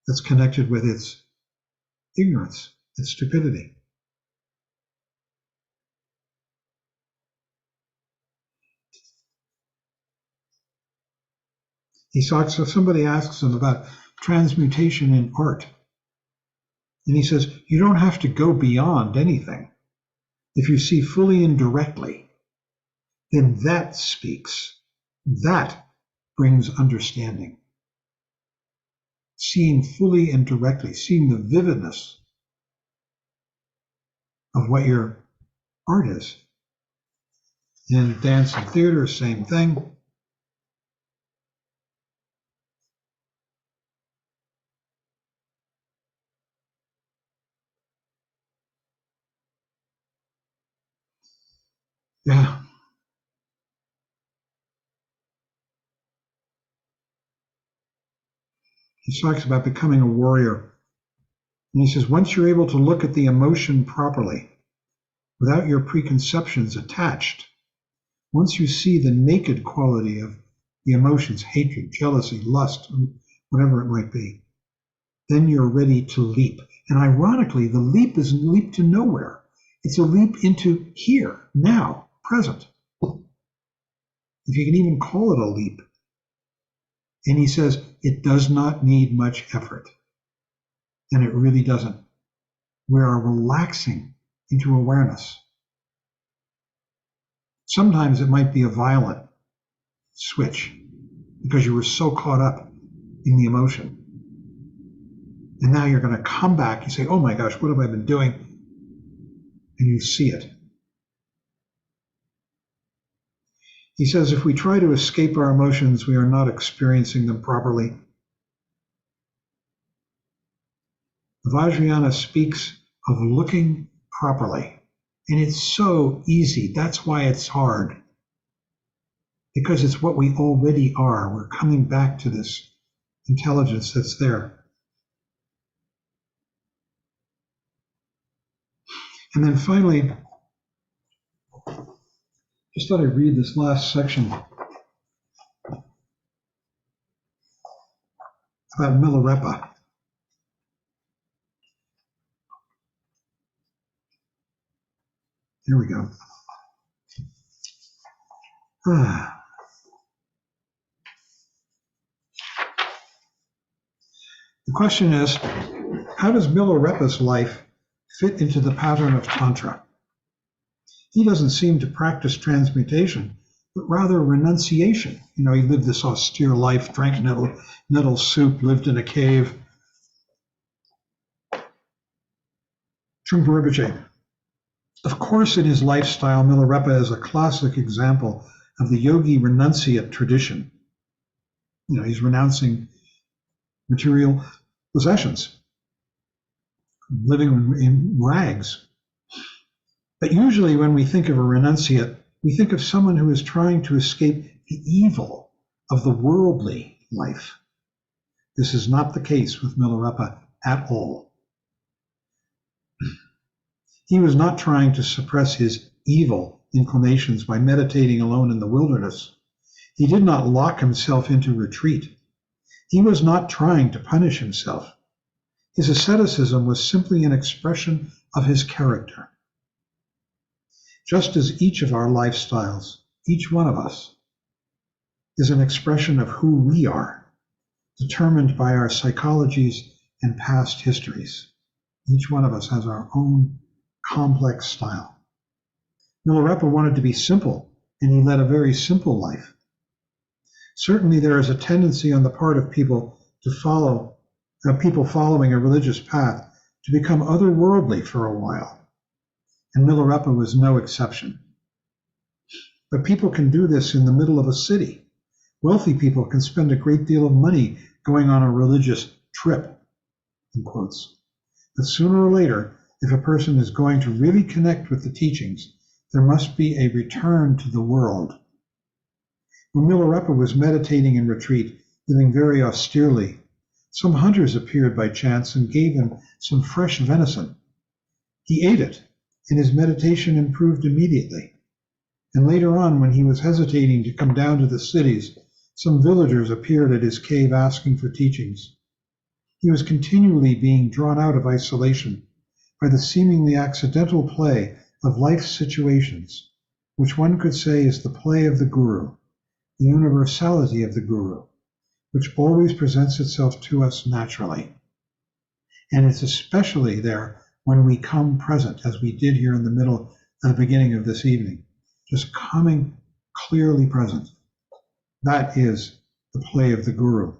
that's connected with its ignorance, its stupidity. He talks, if somebody asks him about transmutation in art, and he says, you don't have to go beyond anything. If you see fully and directly, then that speaks. That brings understanding. Seeing fully and directly, seeing the vividness of what your art is. In dance and theater, same thing. Yeah. He talks about becoming a warrior. And he says, once you're able to look at the emotion properly, without your preconceptions attached, once you see the naked quality of the emotions, hatred, jealousy, lust, whatever it might be, then you're ready to leap. And ironically, the leap is a leap to nowhere. It's a leap into here, now, present. If you can even call it a leap. And he says, it does not need much effort. And it really doesn't. We are relaxing into awareness. Sometimes it might be a violent switch because you were so caught up in the emotion. And now you're going to come back and say, oh my gosh, what have I been doing? And you see it. He says, if we try to escape our emotions, we are not experiencing them properly. Vajrayana speaks of looking properly. And it's so easy. That's why it's hard. Because it's what we already are. We're coming back to this intelligence that's there. And then finally, just thought I'd read this last section about Milarepa. Here we go. The question is, how does Milarepa's life fit into the pattern of Tantra? He doesn't seem to practice transmutation, but rather renunciation. You know, he lived this austere life, drank nettle soup, lived in a cave. Trungpa Rinpoche. Of course, in his lifestyle, Milarepa is a classic example of the yogi renunciate tradition. You know, he's renouncing material possessions, living in rags. But usually when we think of a renunciate, we think of someone who is trying to escape the evil of the worldly life. This is not the case with Milarepa at all. He was not trying to suppress his evil inclinations by meditating alone in the wilderness. He did not lock himself into retreat. He was not trying to punish himself. His asceticism was simply an expression of his character. Just as each of our lifestyles, each one of us, is an expression of who we are, determined by our psychologies and past histories. Each one of us has our own complex style. Milarepa wanted to be simple, and he led a very simple life. Certainly there is a tendency on the part of people following a religious path to become otherworldly for a while, and Milarepa was no exception. But people can do this in the middle of a city. Wealthy people can spend a great deal of money going on a religious trip, in quotes. But sooner or later, if a person is going to really connect with the teachings, there must be a return to the world. When Milarepa was meditating in retreat, living very austerely, some hunters appeared by chance and gave him some fresh venison. He ate it, and his meditation improved immediately. And later on, when he was hesitating to come down to the cities, some villagers appeared at his cave asking for teachings. He was continually being drawn out of isolation by the seemingly accidental play of life's situations, which one could say is the play of the guru, the universality of the guru, which always presents itself to us naturally. And it's especially there when we come present, as we did here in the middle at the beginning of this evening, just coming clearly present. That is the play of the guru.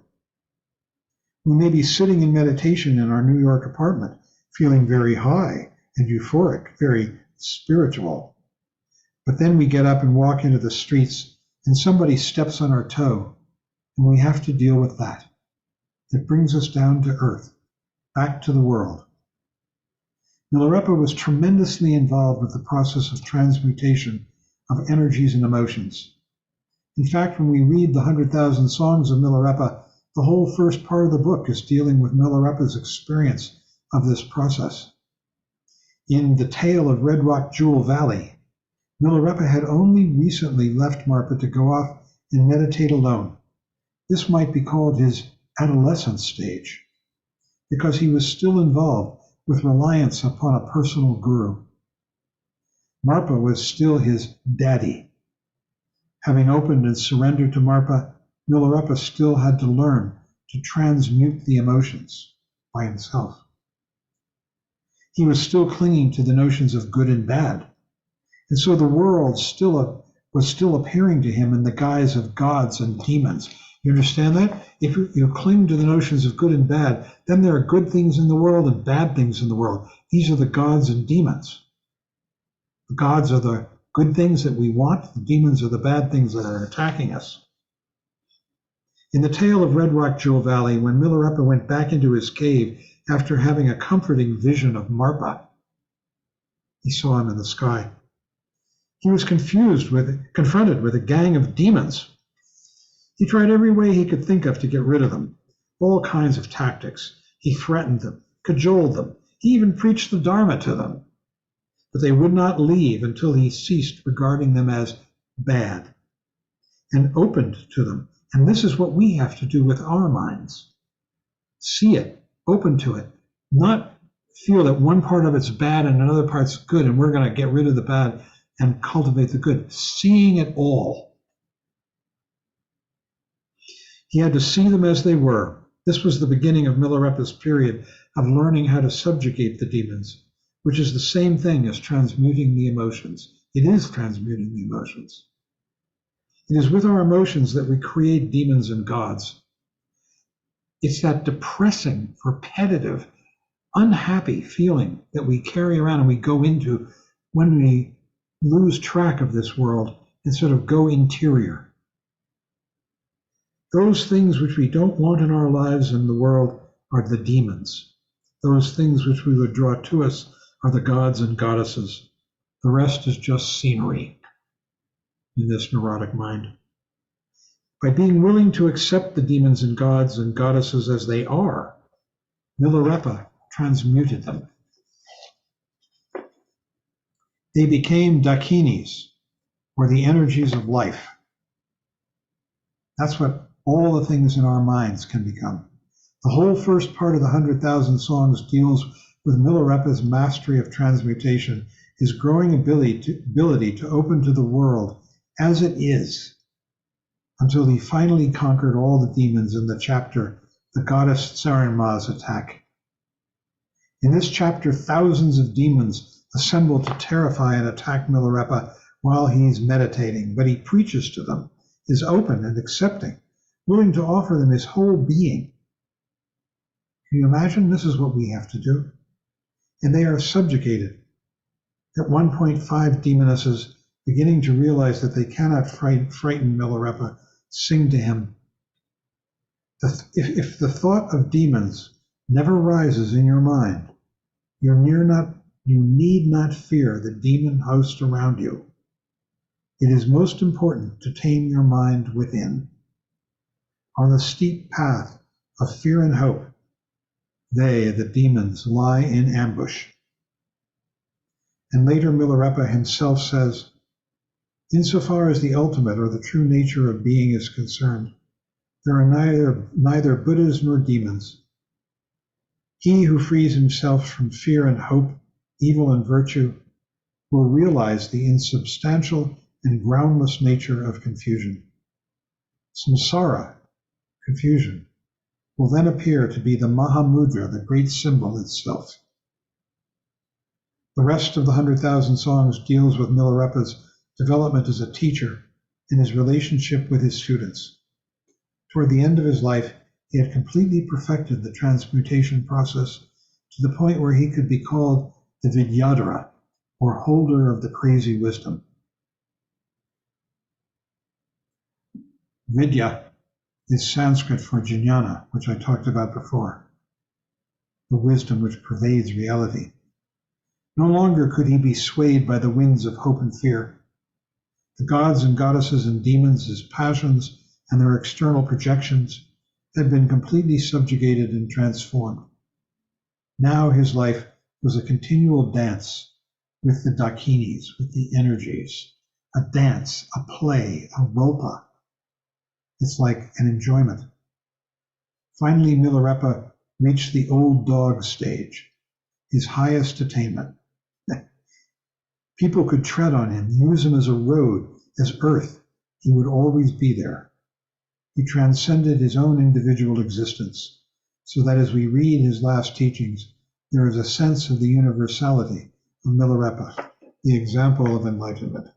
We may be sitting in meditation in our New York apartment, feeling very high and euphoric, very spiritual. But then we get up and walk into the streets and somebody steps on our toe, and we have to deal with that. It brings us down to earth, back to the world. Milarepa was tremendously involved with the process of transmutation of energies and emotions. In fact, when we read the 100,000 Songs of Milarepa, the whole first part of the book is dealing with Milarepa's experience of this process. In The Tale of Red Rock Jewel Valley, Milarepa had only recently left Marpa to go off and meditate alone. This might be called his adolescent stage, because he was still involved with reliance upon a personal guru. Marpa was still his daddy. Having opened and surrendered to Marpa, Milarepa still had to learn to transmute the emotions by himself. He was still clinging to the notions of good and bad, and so the world was still appearing to him in the guise of gods and demons. You understand that? If you cling to the notions of good and bad, then there are good things in the world and bad things in the world. These are the gods and demons. The gods are the good things that we want. The demons are the bad things that are attacking us. In The Tale of Red Rock Jewel Valley, when Milarepa went back into his cave after having a comforting vision of Marpa, he saw him in the sky. He was confronted with a gang of demons. He tried every way he could think of to get rid of them, all kinds of tactics. He threatened them, cajoled them. He even preached the Dharma to them. But they would not leave until he ceased regarding them as bad and opened to them. And this is what we have to do with our minds. See it, open to it, not feel that one part of it's bad and another part's good and we're going to get rid of the bad and cultivate the good. Seeing it all. He had to see them as they were. This was the beginning of Milarepa's period of learning how to subjugate the demons, which is the same thing as transmuting the emotions. It is transmuting the emotions. It is with our emotions that we create demons and gods. It's that depressing, repetitive, unhappy feeling that we carry around and we go into when we lose track of this world and sort of go interior. Those things which we don't want in our lives and the world are the demons. Those things which we would draw to us are the gods and goddesses. The rest is just scenery in this neurotic mind. By being willing to accept the demons and gods and goddesses as they are, Milarepa transmuted them. They became dakinis, or the energies of life. That's what all the things in our minds can become. The whole first part of the 100,000 Songs deals with Milarepa's mastery of transmutation, his growing ability to open to the world as it is, until he finally conquered all the demons in the chapter, The Goddess Tsarenma's Attack. In this chapter, thousands of demons assemble to terrify and attack Milarepa while he's meditating, but he preaches to them, is open and accepting, willing to offer them his whole being. Can you imagine? This is what we have to do. And they are subjugated. At one point, 5 demonesses, beginning to realize that they cannot frighten Milarepa, sing to him. If the thought of demons never rises in your mind, you need not fear the demon host around you. It is most important to tame your mind within. On the steep path of fear and hope, they, the demons, lie in ambush. And later Milarepa himself says, insofar as the ultimate or the true nature of being is concerned, there are neither Buddhas nor demons. He who frees himself from fear and hope, evil and virtue, will realize the insubstantial and groundless nature of confusion. Samsara, confusion, will then appear to be the Mahamudra, the great symbol itself. The rest of the 100,000 Songs deals with Milarepa's development as a teacher and his relationship with his students. Toward the end of his life, he had completely perfected the transmutation process to the point where he could be called the Vidyadhara, or holder of the crazy wisdom. Vidya is Sanskrit for jnana, which I talked about before, the wisdom which pervades reality. No longer could he be swayed by the winds of hope and fear. The gods and goddesses and demons, his passions and their external projections, had been completely subjugated and transformed. Now his life was a continual dance with the dakinis, with the energies, a dance, a play, a ropa. It's like an enjoyment. Finally, Milarepa reached the old dog stage, his highest attainment. People could tread on him, use him as a road, as earth. He would always be there. He transcended his own individual existence, so that as we read his last teachings, there is a sense of the universality of Milarepa, the example of enlightenment.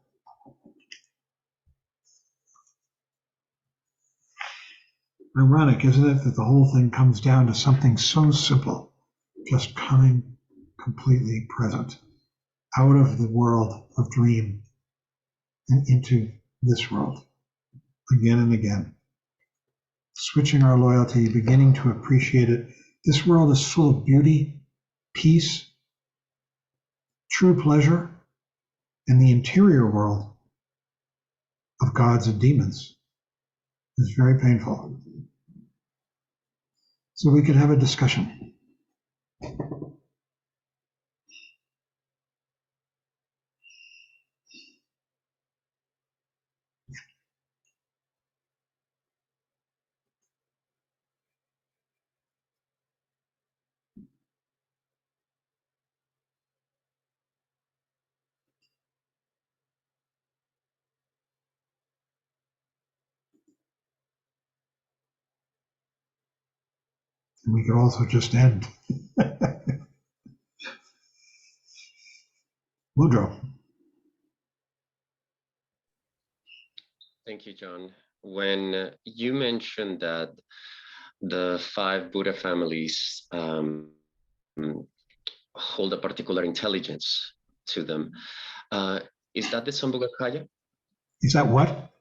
Ironic, isn't it, that the whole thing comes down to something so simple, just coming completely present, out of the world of dream and into this world, again and again. Switching our loyalty, beginning to appreciate it. This world is full of beauty, peace, true pleasure, and the interior world of gods and demons is very painful. So we could have a discussion. And we could also just end. Woodrow. Thank you, John. When you mentioned that the five Buddha families hold a particular intelligence to them, uh, is that the Sambhogakaya? Is that what?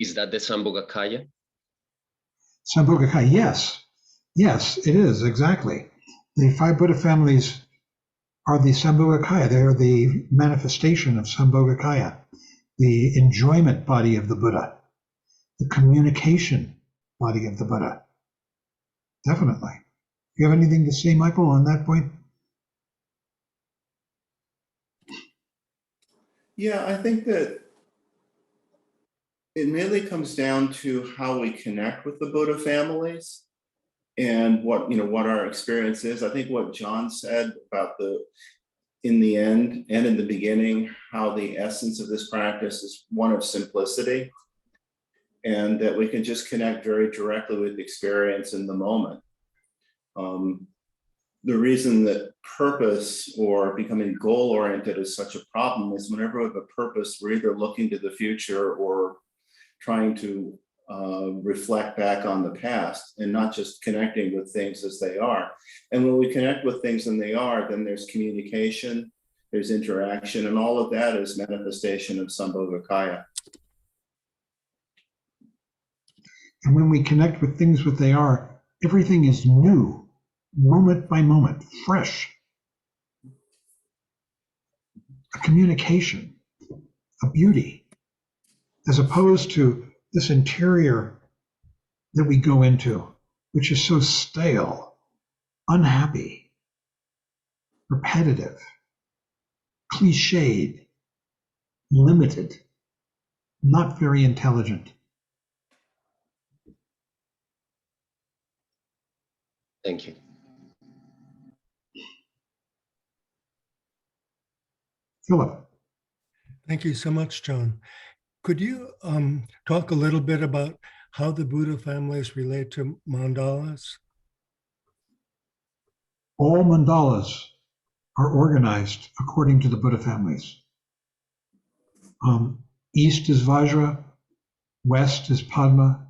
Is that the Sambhogakaya? Sambhogakaya, yes. Yes, it is, exactly. The five Buddha families are the Sambhogakaya. They are the manifestation of Sambhogakaya, the enjoyment body of the Buddha, the communication body of the Buddha. Definitely. Do you have anything to say, Michael, on that point? Yeah, I think that it mainly comes down to how we connect with the Buddha families and what our experience is. I think what John said about in the end and in the beginning, how the essence of this practice is one of simplicity, and that we can just connect very directly with the experience in the moment. The reason that purpose or becoming goal-oriented is such a problem is whenever we have a purpose, we're either looking to the future or trying to reflect back on the past and not just connecting with things as they are. And when we connect with things and they are, then there's communication, there's interaction, and all of that is manifestation of Sambhogakaya. And when we connect with things what they are, everything is new, moment by moment, fresh. A communication, a beauty, as opposed to this interior that we go into, which is so stale, unhappy, repetitive, cliched, limited, not very intelligent. Thank you. Philip. Thank you so much, John. Could you talk a little bit about how the Buddha families relate to mandalas? All mandalas are organized according to the Buddha families. East is Vajra, west is Padma,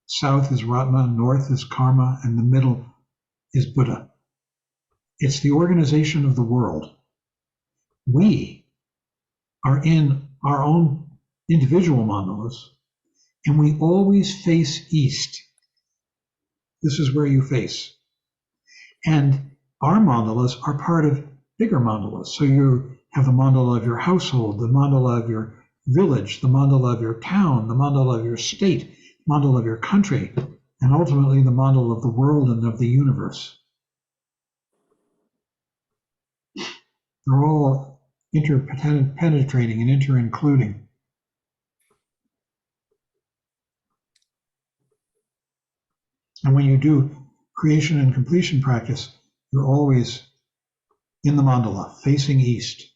south is Ratna, north is Karma, and the middle is Buddha. It's the organization of the world. We are in our own individual mandalas, and we always face east. This is where you face. And our mandalas are part of bigger mandalas. So you have the mandala of your household, the mandala of your village, the mandala of your town, the mandala of your state, mandala of your country, and ultimately the mandala of the world and of the universe. They're all interpenetrating and inter-including. And when you do creation and completion practice, you're always in the mandala, facing east.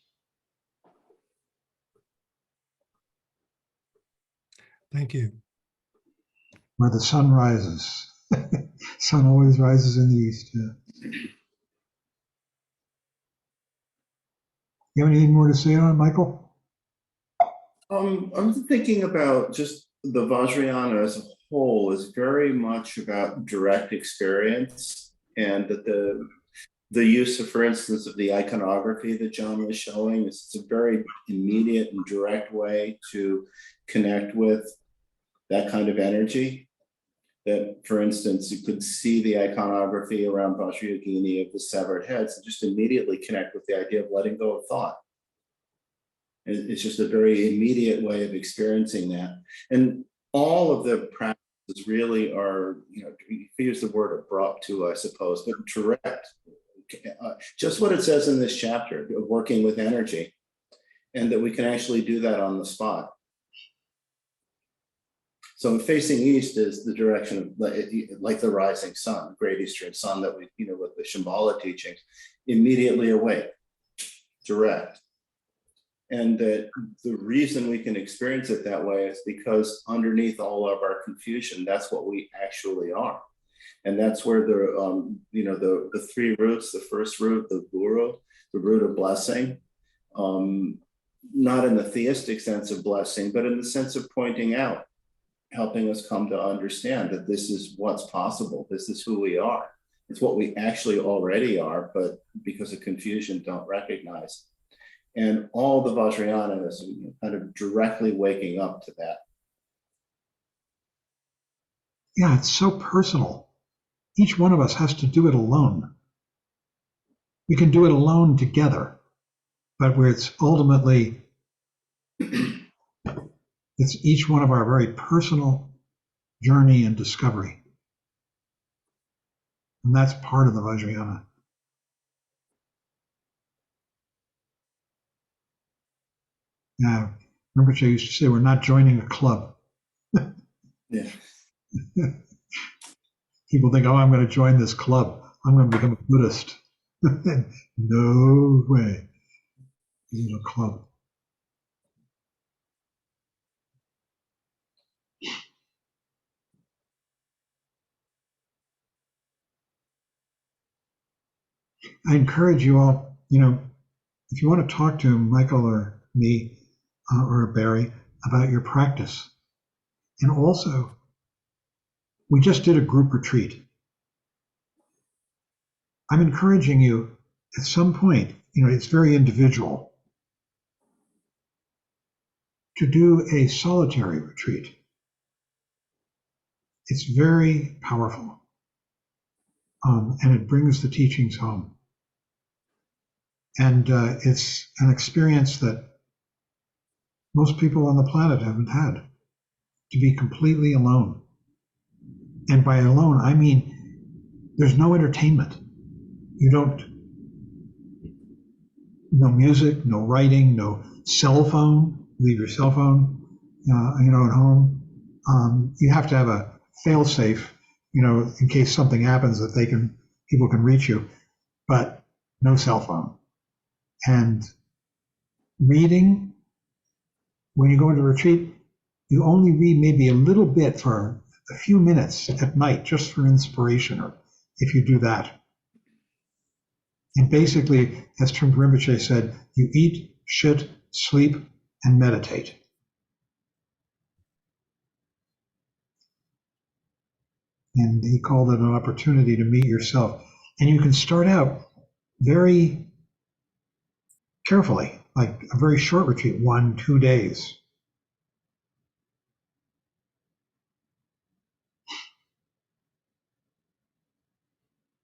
Thank you. Where the sun rises. Sun always rises in the east. Yeah. You have anything more to say on it, Michael? I'm thinking about just the Vajrayana as a whole is very much about direct experience, and that the use of, for instance, of the iconography that John was showing is it's a very immediate and direct way to connect with that kind of energy. That, for instance, you could see the iconography around Vajrayogini of the severed heads and just immediately connect with the idea of letting go of thought. It's just a very immediate way of experiencing that. And all of the practices really are, you use the word abrupt too, I suppose, but direct. Just what it says in this chapter, working with energy, and that we can actually do that on the spot. So facing east is the direction of, like the rising sun, great eastern sun that we, with the Shambhala teachings, immediately awake, direct. And that the reason we can experience it that way is because underneath all of our confusion, that's what we actually are. And that's where the three roots, the first root, the guru, the root of blessing, not in the theistic sense of blessing, but in the sense of pointing out, helping us come to understand that this is what's possible. This is who we are. It's what we actually already are, but because of confusion, don't recognize. And all the Vajrayana is kind of directly waking up to that. Yeah, it's so personal. Each one of us has to do it alone. We can do it alone together, but where it's ultimately, it's each one of our very personal journey and discovery. And that's part of the Vajrayana. Yeah, remember I used to say, we're not joining a club. Yeah. People think, oh, I'm going to join this club. I'm going to become a Buddhist. No way. This is a club. I encourage you all, if you want to talk to Michael or me or Barry about your practice. And also, we just did a group retreat. I'm encouraging you at some point, it's very individual, to do a solitary retreat. It's very powerful, and it brings the teachings home. And it's an experience that most people on the planet haven't had, to be completely alone. And by alone, I mean there's no entertainment. No music, no writing, no cell phone. Leave your cell phone, at home. You have to have a fail-safe, in case something happens that people can reach you, but no cell phone. And reading, when you go into retreat, you only read maybe a little bit for a few minutes at night, just for inspiration, or if you do that. And basically, as Trungpa Rinpoche said, you eat, shit, sleep, and meditate. And he called it an opportunity to meet yourself. And you can start out very carefully, like a very short retreat, 1-2 days.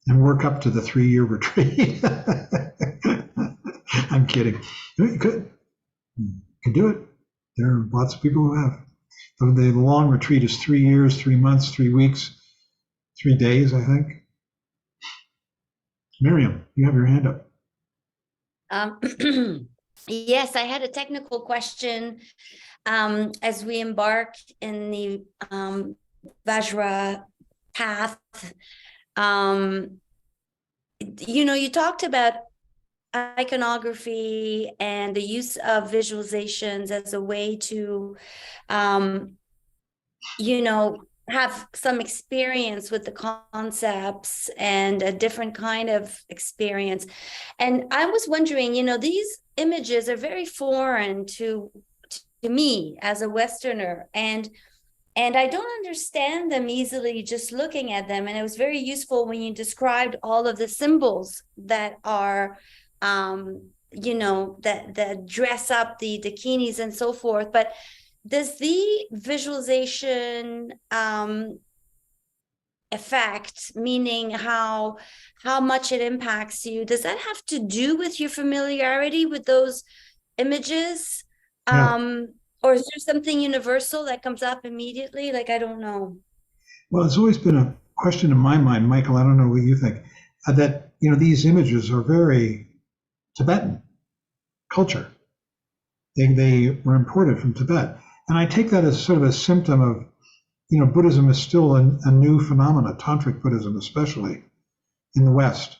And work up to the 3-year retreat. I'm kidding. You could. You can do it. There are lots of people who have. The long retreat is 3 years, 3 months, 3 weeks, 3 days, I think. Miriam, you have your hand up. Yes, I had a technical question. As we embark in the Vajra path, you talked about iconography and the use of visualizations as a way to, have some experience with the concepts and a different kind of experience. And I was wondering, these images are very foreign to me as a Westerner, and I don't understand them easily just looking at them. And it was very useful when you described all of the symbols that are, that dress up the dakinis and so forth. But does the visualization effect, meaning how much it impacts you, does that have to do with your familiarity with those images? Yeah. Or is there something universal that comes up immediately? Like, I don't know. Well, it's always been a question in my mind, Michael, I don't know what you think, that, these images are very Tibetan culture. They were imported from Tibet. And I take that as sort of a symptom of, Buddhism is still a new phenomenon, Tantric Buddhism especially, in the West.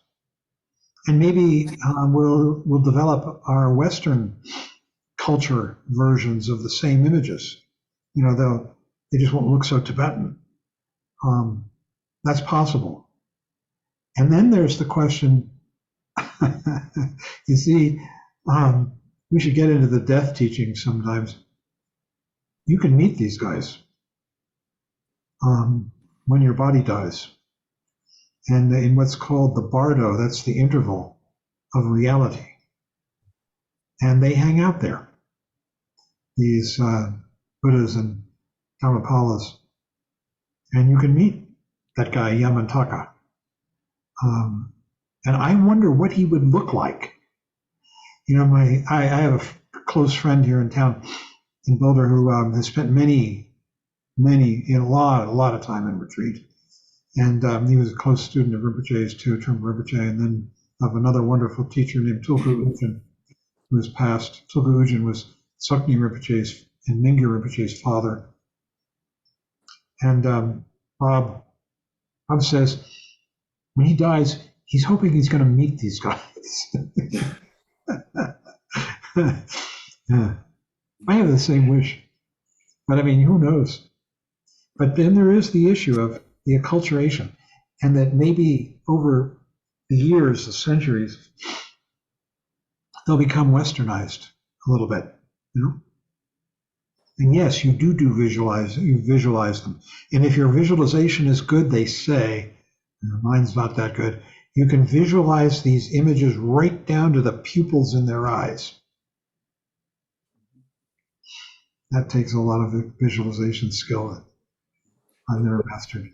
And maybe we'll develop our Western culture versions of the same images. They just won't look so Tibetan. That's possible. And then there's the question, you see, we should get into the death teaching sometimes. You can meet these guys when your body dies. And in what's called the bardo, that's the interval of reality. And they hang out there, these Buddhas and Dharmapalas. And you can meet that guy, Yamantaka. And I wonder what he would look like. You know, I have a close friend here in town, in Boulder, who has spent a lot of time in retreat. And he was a close student of Rinpoche's too, Trungpa Rinpoche, and then of another wonderful teacher named Tulku Ujin, who was passed. Tulku Ujin was Tsoknyi Rinpoche's and Mingyur Rinpoche's father. And Bob says, when he dies, he's hoping he's going to meet these guys. Yeah. I have the same wish, but I mean, who knows? But then there is the issue of the acculturation, and that maybe over the years, the centuries, they'll become westernized a little bit, you know? And yes, you do visualize them. And if your visualization is good, they say, mine's not that good, you can visualize these images right down to the pupils in their eyes. That takes a lot of visualization skill that I've never mastered.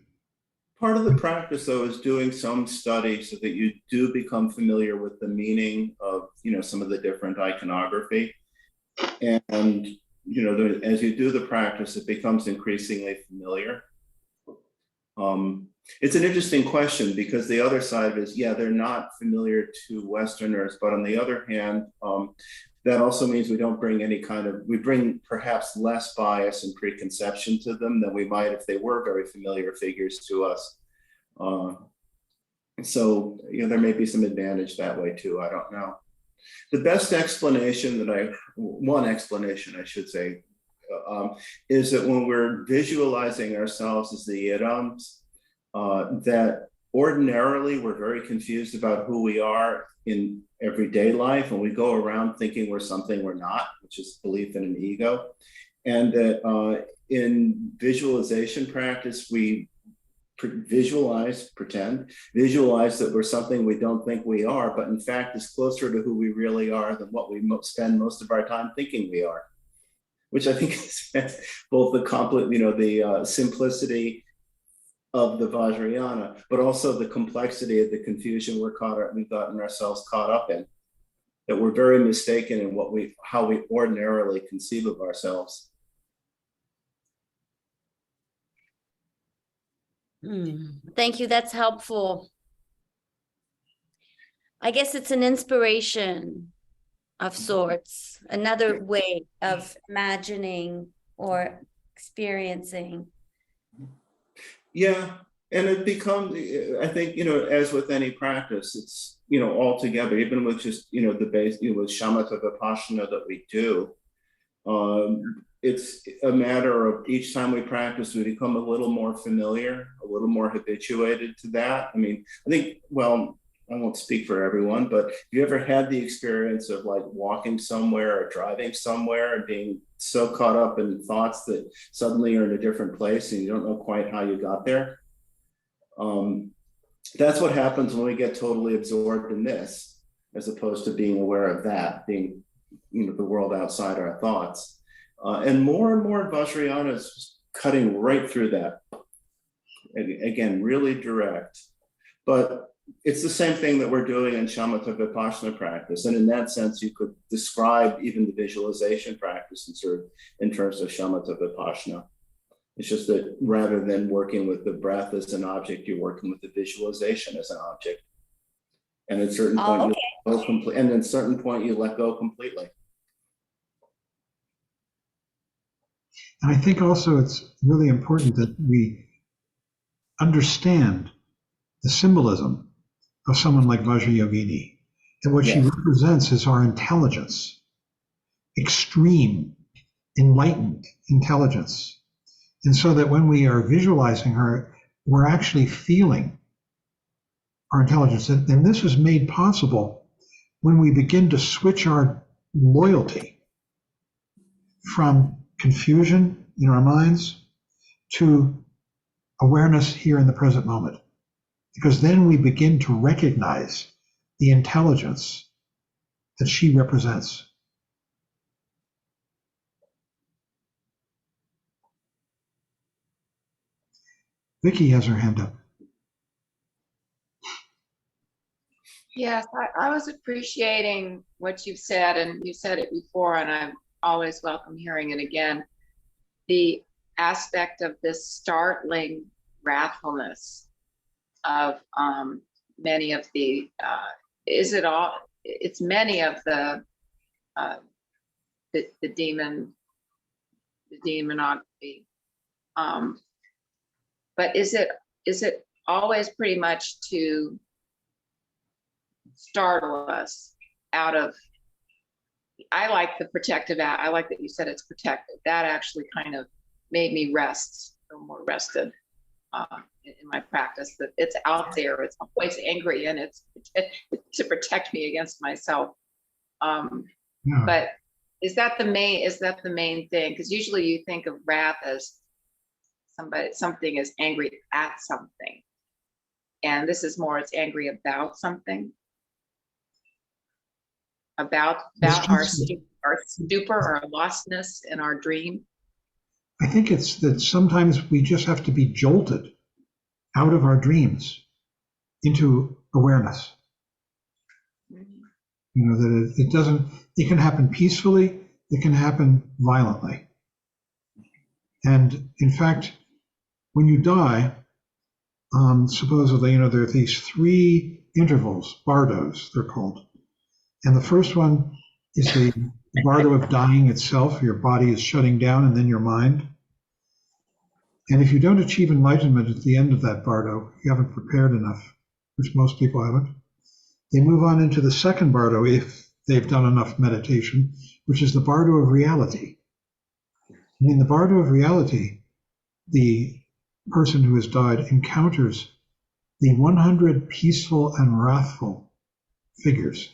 Part of the practice, though, is doing some study so that you do become familiar with the meaning of, some of the different iconography. And, as you do the practice, it becomes increasingly familiar. It's an interesting question, because the other side is, they're not familiar to Westerners, but on the other hand, that also means we don't bring we bring perhaps less bias and preconception to them than we might if they were very familiar figures to us. So, there may be some advantage that way too, I don't know. The best explanation one explanation I should say, is that when we're visualizing ourselves as the Yidams, that ordinarily we're very confused about who we are in everyday life, and we go around thinking we're something we're not, which is belief in an ego. And that in visualization practice, we visualize that we're something we don't think we are, but in fact is closer to who we really are than what we spend most of our time thinking we are, which I think is both the simplicity of the Vajrayana, but also the complexity of the confusion we've gotten ourselves caught up in, that we're very mistaken in how we ordinarily conceive of ourselves. Thank you. That's helpful. I guess it's an inspiration of sorts, another way of imagining or experiencing. Yeah, and it becomes, I think, as with any practice, it's, all together, even with just, the base, with shamatha vipassana that we do, it's a matter of each time we practice, we become a little more familiar, a little more habituated to that. I mean, I think, well, I won't speak for everyone, but have you ever had the experience of like walking somewhere or driving somewhere and being so caught up in thoughts that suddenly you're in a different place and you don't know quite how you got there? That's what happens when we get totally absorbed in this, as opposed to being aware of that, being, the world outside our thoughts. And more Vajrayana is cutting right through that. Again, really direct. But it's the same thing that we're doing in shamatha vipassana practice. And in that sense, you could describe even the visualization practice in terms of shamatha vipassana. It's just that rather than working with the breath as an object, you're working with the visualization as an object. And at a certain point, and at a certain point, you let go completely. And I think also it's really important that we understand the symbolism of someone like Vajrayogini. And what she represents is our intelligence, extreme, enlightened intelligence. And so that when we are visualizing her, we're actually feeling our intelligence. And this is made possible when we begin to switch our loyalty from confusion in our minds to awareness here in the present moment. Because then we begin to recognize the intelligence that she represents. Vicky has her hand up. Yes, I was appreciating what you've said, and you said it before, and I always welcome hearing it again. The aspect of this startling wrathfulness of many of the, it's many of the demonography. But is it always pretty much to startle us out of, I like the protective, I like that you said it's protective. That actually kind of made me feel more rested in my practice, that it's out there, it's always angry, and it's to protect me against myself. Yeah. But is that the main thing? Because usually you think of wrath as something is angry at something. And this is more, it's angry about something. About our stupor, our lostness in our dream. I think it's that sometimes we just have to be jolted out of our dreams into awareness. You know, that it can happen peacefully, it can happen violently. And in fact, when you die, supposedly, you know, there are these 3 intervals, bardos, they're called. And the first one is the bardo of dying itself. Your body is shutting down, and then your mind. And if you don't achieve enlightenment at the end of that bardo, you haven't prepared enough, which most people haven't. They move on into the second bardo if they've done enough meditation, which is the bardo of reality. In the bardo of reality, the person who has died encounters the 100 peaceful and wrathful figures.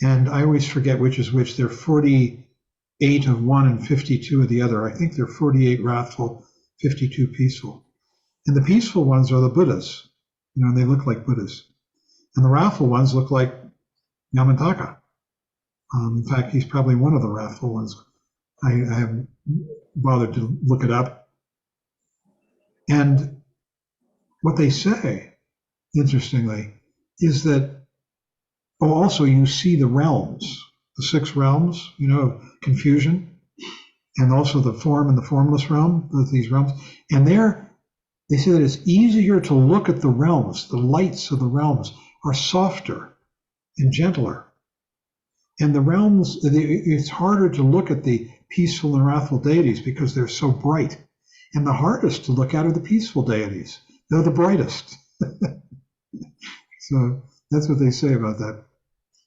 And I always forget which is which. They're 48 of one and 52 of the other. I think they're 48 wrathful, 52 peaceful. And the peaceful ones are the Buddhas. You know, they look like Buddhas. And the wrathful ones look like Yamantaka. In fact, he's probably one of the wrathful ones. I haven't bothered to look it up. And what they say, interestingly, is that, also you see the realms, the 6 realms, you know, of confusion, and also the form and the formless realm, these realms. And they say that it's easier to look at the realms, the lights of the realms are softer and gentler. And the realms, it's harder to look at the peaceful and wrathful deities because they're so bright. And the hardest to look at are the peaceful deities. They're the brightest. So that's what they say about that.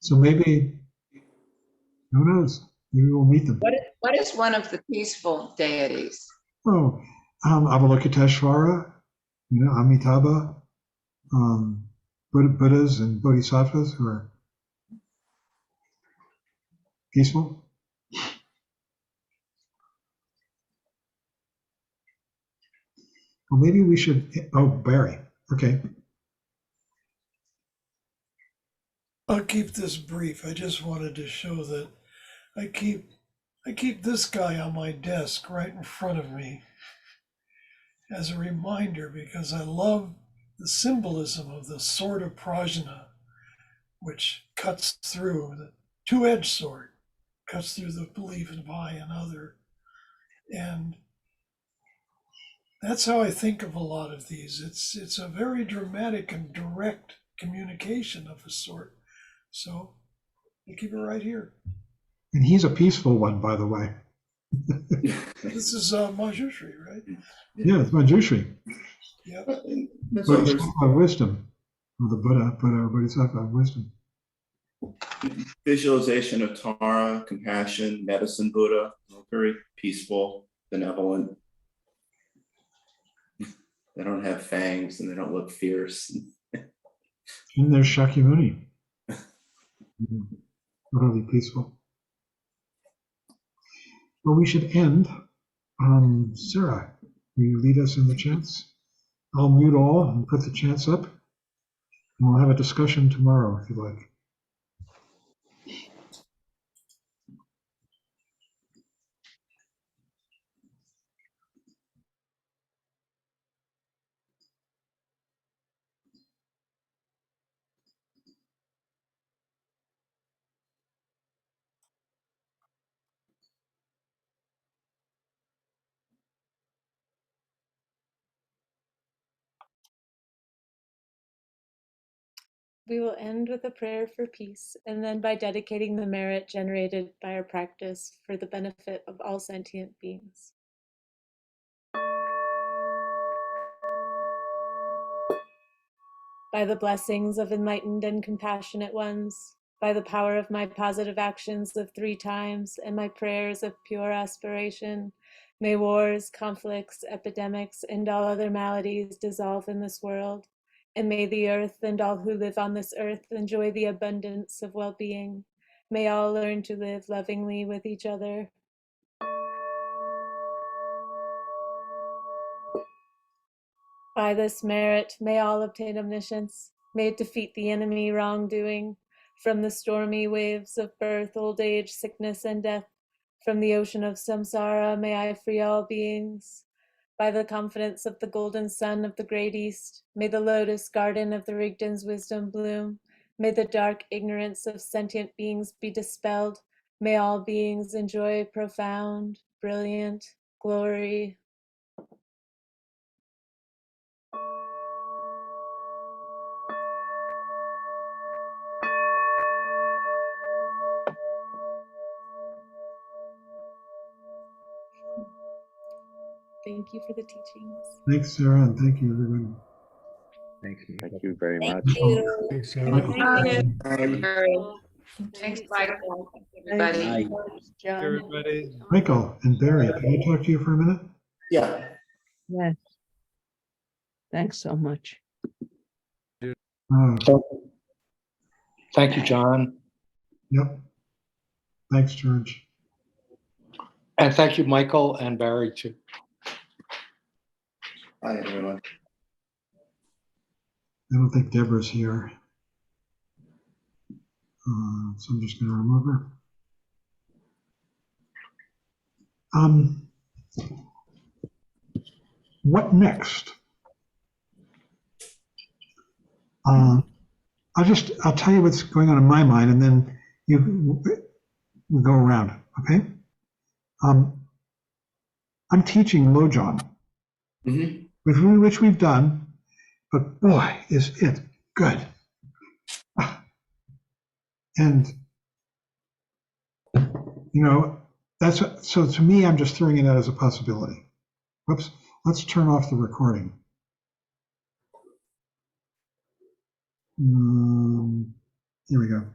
So maybe, who knows? Maybe we'll meet them. What is one of the peaceful deities? Oh, Avalokiteshvara, you know, Amitabha, Buddhas and Bodhisattvas who are peaceful. Well, maybe we should, Barry, okay. I'll keep this brief. I just wanted to show that I keep this guy on my desk right in front of me as a reminder, because I love the symbolism of the sword of Prajna, which cuts through, the 2-edged sword, cuts through the belief in I and other. And that's how I think of a lot of these. It's a very dramatic and direct communication of a sort. So I keep it right here. And he's a peaceful one, by the way. This is Manjushri, right? Yeah, it's Manjushri. Yeah. Bodhisattva of wisdom, or the Buddha or Bodhisattva of wisdom. Visualization of Tara, compassion, medicine Buddha, very peaceful, benevolent. They don't have fangs and they don't look fierce. And there's Shakyamuni. utterly peaceful. Well, we should end. Sarah, will you lead us in the chants? I'll mute all and put the chants up, and we'll have a discussion tomorrow if you like. We will end with a prayer for peace, and then by dedicating the merit generated by our practice for the benefit of all sentient beings. By the blessings of enlightened and compassionate ones, by the power of my positive actions of 3 times and my prayers of pure aspiration, may wars, conflicts, epidemics, and all other maladies dissolve in this world, and may the earth and all who live on this earth enjoy the abundance of well-being. May all learn to live lovingly with each other. By this merit, may all obtain omniscience. May it defeat the enemy wrongdoing. From the stormy waves of birth, old age, sickness, and death, from the ocean of samsara, may I free all beings. By the confidence of the golden sun of the great east, may the lotus garden of the Rigden's wisdom bloom. May the dark ignorance of sentient beings be dispelled. May all beings enjoy profound, brilliant glory. Thank you for the teachings. Thanks, Sarah, and thank you, everyone. Thanks, Thank Michael. you very Thank much. you. Thanks, Sarah. Michael. Thanks, Michael. Everybody. Night. John. Everybody. Michael and Barry, can I talk to you for a minute? Yeah. Yes. Thanks so much. Thank you, John. Yep. Thanks, George. And thank you, Michael and Barry, too. Hi, everyone. I don't think Deborah's here. So I'm just going to remove her. What next? I'll tell you what's going on in my mind, and then you go around, okay? I'm teaching Lojong, which we've done, but boy, is it good. And, you know, so to me, I'm just throwing it out as a possibility. Whoops, let's turn off the recording. Here we go.